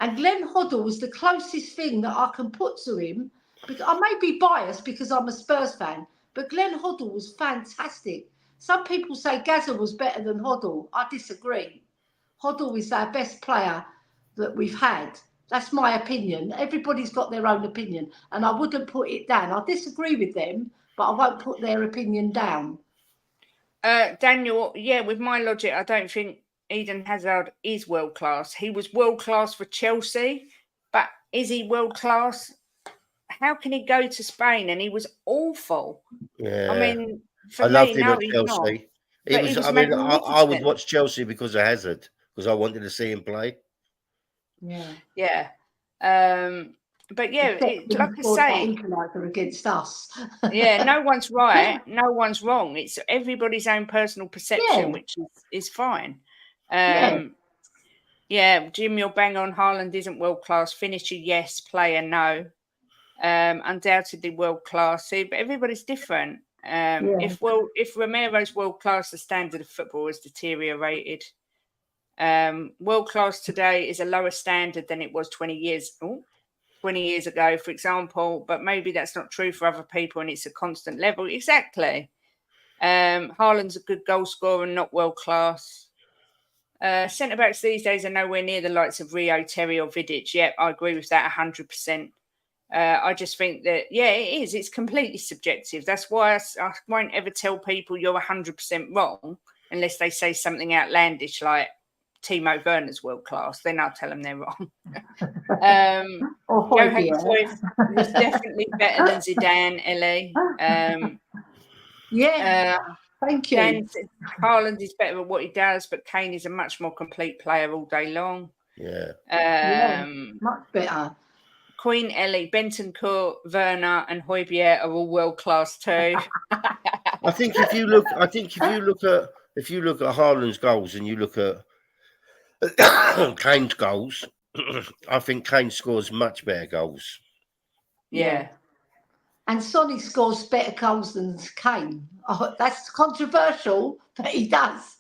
And Glenn Hoddle was the closest thing that I can put to him. Because I may be biased because I'm a Spurs fan, but Glenn Hoddle was fantastic. Some people say Gazza was better than Hoddle. I disagree. Hoddle is our best player that we've had. That's my opinion. Everybody's got their own opinion, and I wouldn't put it down. I disagree with them, but I won't put their opinion down. Daniel, with my logic, I don't think Eden Hazard is world class. He was world class for Chelsea, but is he world class? How can he go to Spain? And he was awful. Yeah. I mean, for I me, loved him no, at he's Chelsea. not. I would watch Chelsea because of Hazard, because I wanted to see him play. Yeah. But like I say, equaliser against us. no one's right, no one's wrong. It's everybody's own personal perception, which is fine. Jim, you're bang on. Haaland isn't world class. Finisher, yes. Player, no. Undoubtedly world class. But everybody's different. If Romero's world class, the standard of football has deteriorated. World class today is a lower standard than it was 20 years ago, for example, but maybe that's not true for other people and it's a constant level. Exactly. Haaland's a good goal scorer and not world class. Centre-backs these days are nowhere near the likes of Rio, Terry or Vidic. Yeah, I agree with that 100%. I just think that, it is. It's completely subjective. That's why I won't ever tell people you're 100% wrong unless they say something outlandish like Timo Werner's world class, then I'll tell them they're wrong. Or Johan Højbjerg. Cruyff was definitely better than Zidane, Ellie. Thank you. Dan said Haaland is better at what he does, but Kane is a much more complete player all day long. Yeah. Much better. Queen Ellie, Bentancur, Werner, and Højbjerg are all world class too. I think if you look at Haaland's goals and you look at Kane's goals, I think Kane scores much better goals. Yeah. And Sonny scores better goals than Kane. Oh, that's controversial, but he does.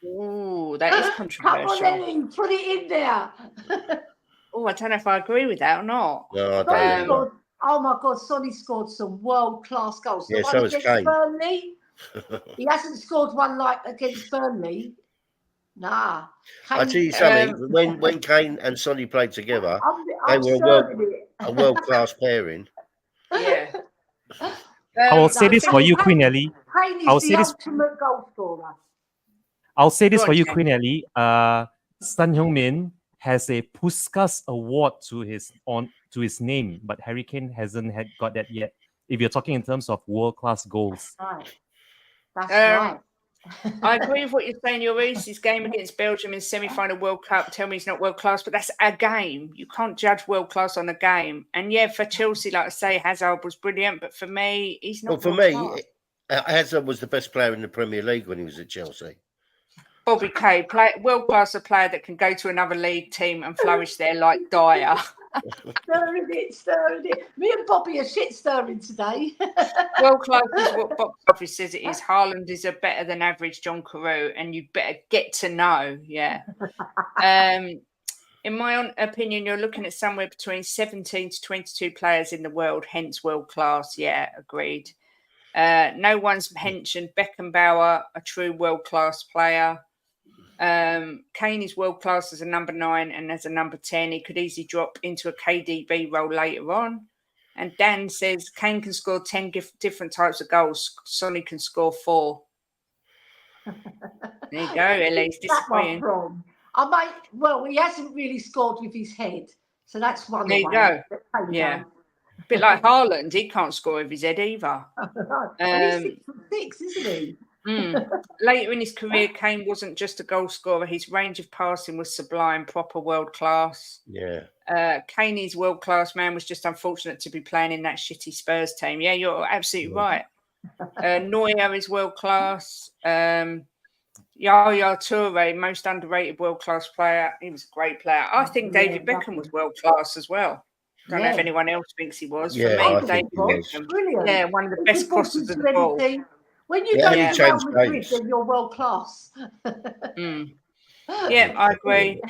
Ooh, that is controversial. Come on, Ellie, put it in there. Oh, I don't know if I agree with that or not. No, I don't. Oh my God, Sonny scored some world-class goals. Yeah, The one so has against Kane. Burnley. He hasn't scored one like against Burnley. Nah. I tell you something. When Kane and Sonny played together, they were a world-class pairing. Yeah. I will say this for you, Queen Ellie. Kane is the ultimate goal scorer. I'll say this Go for on, you, Jen. Queen Ellie. Son Heung-min has a Puskas Award to his name, but Harry Kane hasn't got that yet. If you're talking in terms of world-class goals. Right. That's right. I agree with what you're saying, Lloris. His game against Belgium in semi-final World Cup, tell me he's not world-class, but that's a game. You can't judge world-class on a game. And yeah, for Chelsea, like I say, Hazard was brilliant, but for me, he's not Well, for me, Hazard was the best player in the Premier League when he was at Chelsea. Bobby Kay, world-class, a player that can go to another league team and flourish there like Dyer. Stirring it. Me and Bobby are shit stirring today. World-class is what box office says it is. Haaland is a better than average John Carew, and you better get to know. Yeah. In my own opinion, you're looking at somewhere between 17 to 22 players in the world, hence world-class. Yeah, agreed. No one's mentioned Beckenbauer, a true world-class player. Kane is world-class as a number 9 and as a number 10. He could easily drop into a KDB role later on. And Dan says Kane can score 10 different types of goals. Sonny can score 4. There you go, Ellie. It's disappointing. He hasn't really scored with his head. So that's one. There you go. Yeah. A bit like Haaland, he can't score with his head either. He's 6'6", isn't he? Later in his career, Kane wasn't just a goal scorer. His range of passing was sublime, proper world class. Yeah. Kane is world class, man. Was just unfortunate to be playing in that shitty Spurs team. Yeah, you're absolutely right. Neuer is world class. Yaya Toure, most underrated world class player. He was a great player. I think David Beckham was world class as well. Don't know if anyone else thinks he was. Yeah, for me, I David think he was. Beckham. Brilliant. Yeah, one of the best crosses of the ball. When you go to change Real Madrid, games. then you're world class. Yeah, I agree.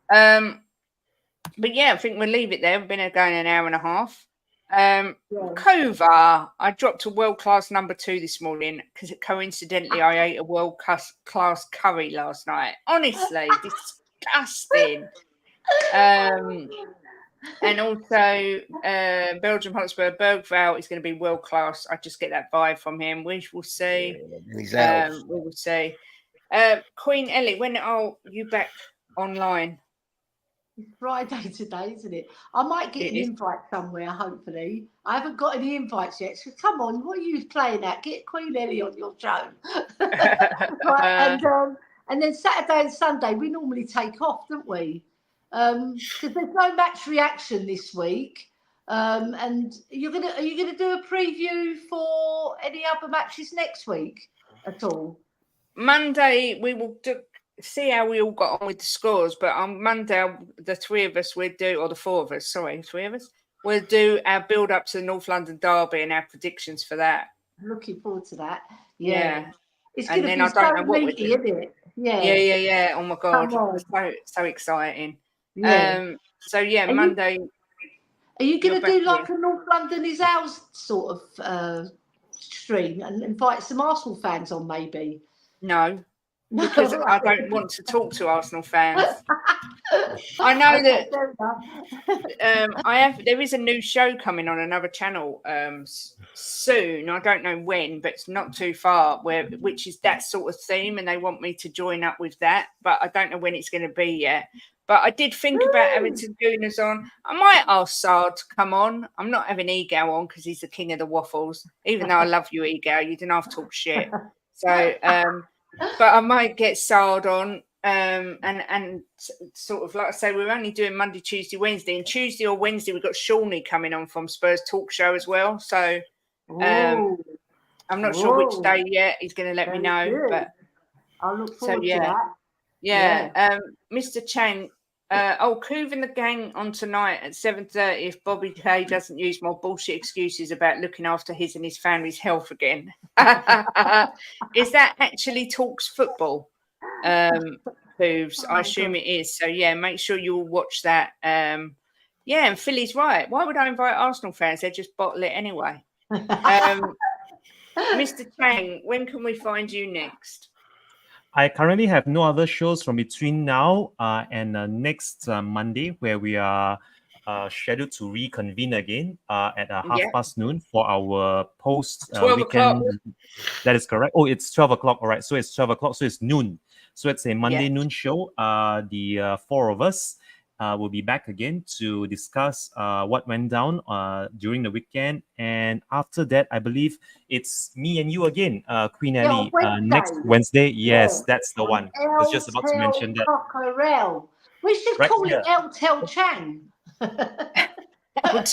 But yeah, I think we'll leave it there. We've been going an hour and a half. Kova, I dropped a world class number 2 this morning because coincidentally I ate a world class curry last night. Honestly, disgusting. And also, Belgium Hotspur, Bergvall is going to be world class. I just get that vibe from him. We will see. He's out. We will see. Queen Ellie, when are you back online? It's Friday today, isn't it? I might get an invite somewhere, hopefully. I haven't got any invites yet. So come on, what are you playing at? Get Queen Ellie on your show. Right, and then Saturday and Sunday, we normally take off, don't we? Because there's no match reaction this week. And are you gonna do a preview for any other matches next week at all? Monday we will see how we all got on with the scores, but on Monday the 3 of us we'll do, or the 4 of us, sorry, 3 of us, we'll do our build up to the North London Derby and our predictions for that. Looking forward to that. Yeah. It's going to be so meaty, isn't it? Yeah. Oh my God, so exciting. Yeah. Monday. Are you going to do like a North London is ours sort of stream and invite some Arsenal fans on maybe? No, because I don't want to talk to Arsenal fans. I know Okay, that fair enough. there is a new show coming on another channel soon. I don't know when, but it's not too far, which is that sort of theme, and they want me to join up with that, but I don't know when it's going to be yet. But I did think about having some Gooners on. I might ask Sard to come on. I'm not having Ego on because he's the king of the waffles. Even though I love you, Ego, you didn't have to talk shit. So, but I might get Sard on. And sort of like I say, we're only doing Monday, Tuesday, Wednesday, and Tuesday or Wednesday we've got Shawnee coming on from Spurs Talk Show as well. So I'm not sure which day yet. He's going to let me know. Good. But I look forward to that. Yeah. Mr. Chang, Coov and the gang on tonight at 7:30 if Bobby K doesn't use more bullshit excuses about looking after his and his family's health again. Is that actually talks football? Hooves, I assume it is. So yeah, make sure you all watch that. And Philly's right. Why would I invite Arsenal fans? They just bottle it anyway. Mr. Chang, when can we find you next? I currently have no other shows from between now and next Monday, where we are scheduled to reconvene again at noon for our post 12 weekend. o'clock. That is correct. Oh, it's 12 o'clock. All right. So it's 12 o'clock. So it's noon. So it's a Monday noon show. The four of us will be back again to discuss what went down during the weekend. And after that, I believe it's me and you again, Queen Ellie, next Wednesday. Yes, that's the one. I was just about to mention that. Cockerel. We should call it El Tel Chang. I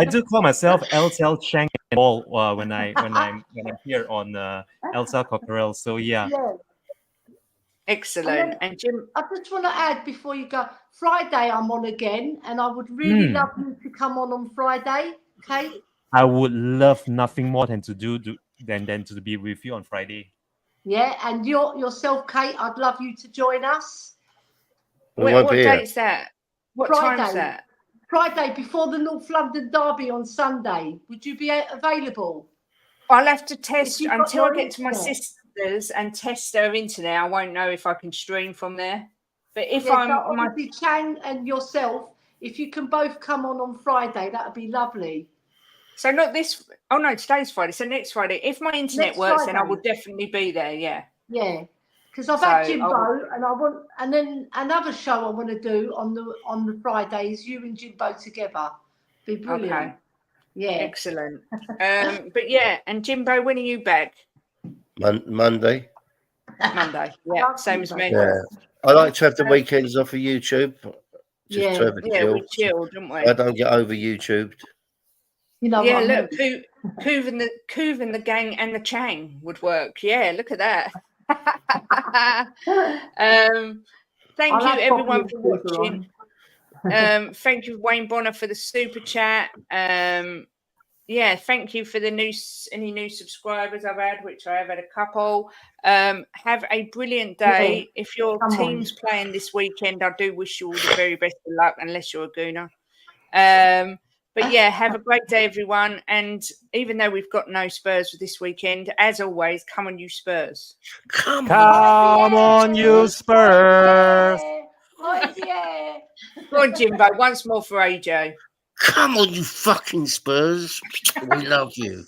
do call myself El Tel Chang when I'm here on El Tel Cockerel. So yeah. Excellent. And Jim, I just want to add before you go, Friday I'm on again, and I would really love you to come on Friday. Okay. I would love nothing more than to be with you on Friday. Yeah, and yourself, Kate. I'd love you to join us. What date is that? What Friday. time is that? Friday before the North London Derby on Sunday. Would you be available? I'll have to test until I get to my sister's and test her internet. I won't know if I can stream from there. But if obviously Chang and yourself, if you can both come on Friday, that would be lovely. So not this. Oh no, today's Friday. So next Friday. If my internet works, then I will definitely be there. Yeah. Yeah, because I've had Jimbo, and then another show I want to do on the Friday is you and Jimbo together. Be brilliant. Okay. Yeah. Excellent. But yeah, and Jimbo, when are you back? Monday. Yeah, same as me. Yeah. I like to have the weekends off of YouTube. Just to have a chill. We chill, don't we? I don't get over YouTubed. You know look, Coov and the gang and the Chang would work. Yeah, look at that. Thank you everyone for watching. Thank you Wayne Bonner for the super chat. Thank you for any new subscribers I've had, which I have had a couple. Have a brilliant day. If your team's playing this weekend, I do wish you all the very best of luck, unless you're a Gooner. But yeah, have a great day, everyone. And even though we've got no Spurs for this weekend, as always, come on, you Spurs. Come on, you Spurs. Go on, Jimbo. Once more for AJ. Come on, you fucking Spurs. We love you.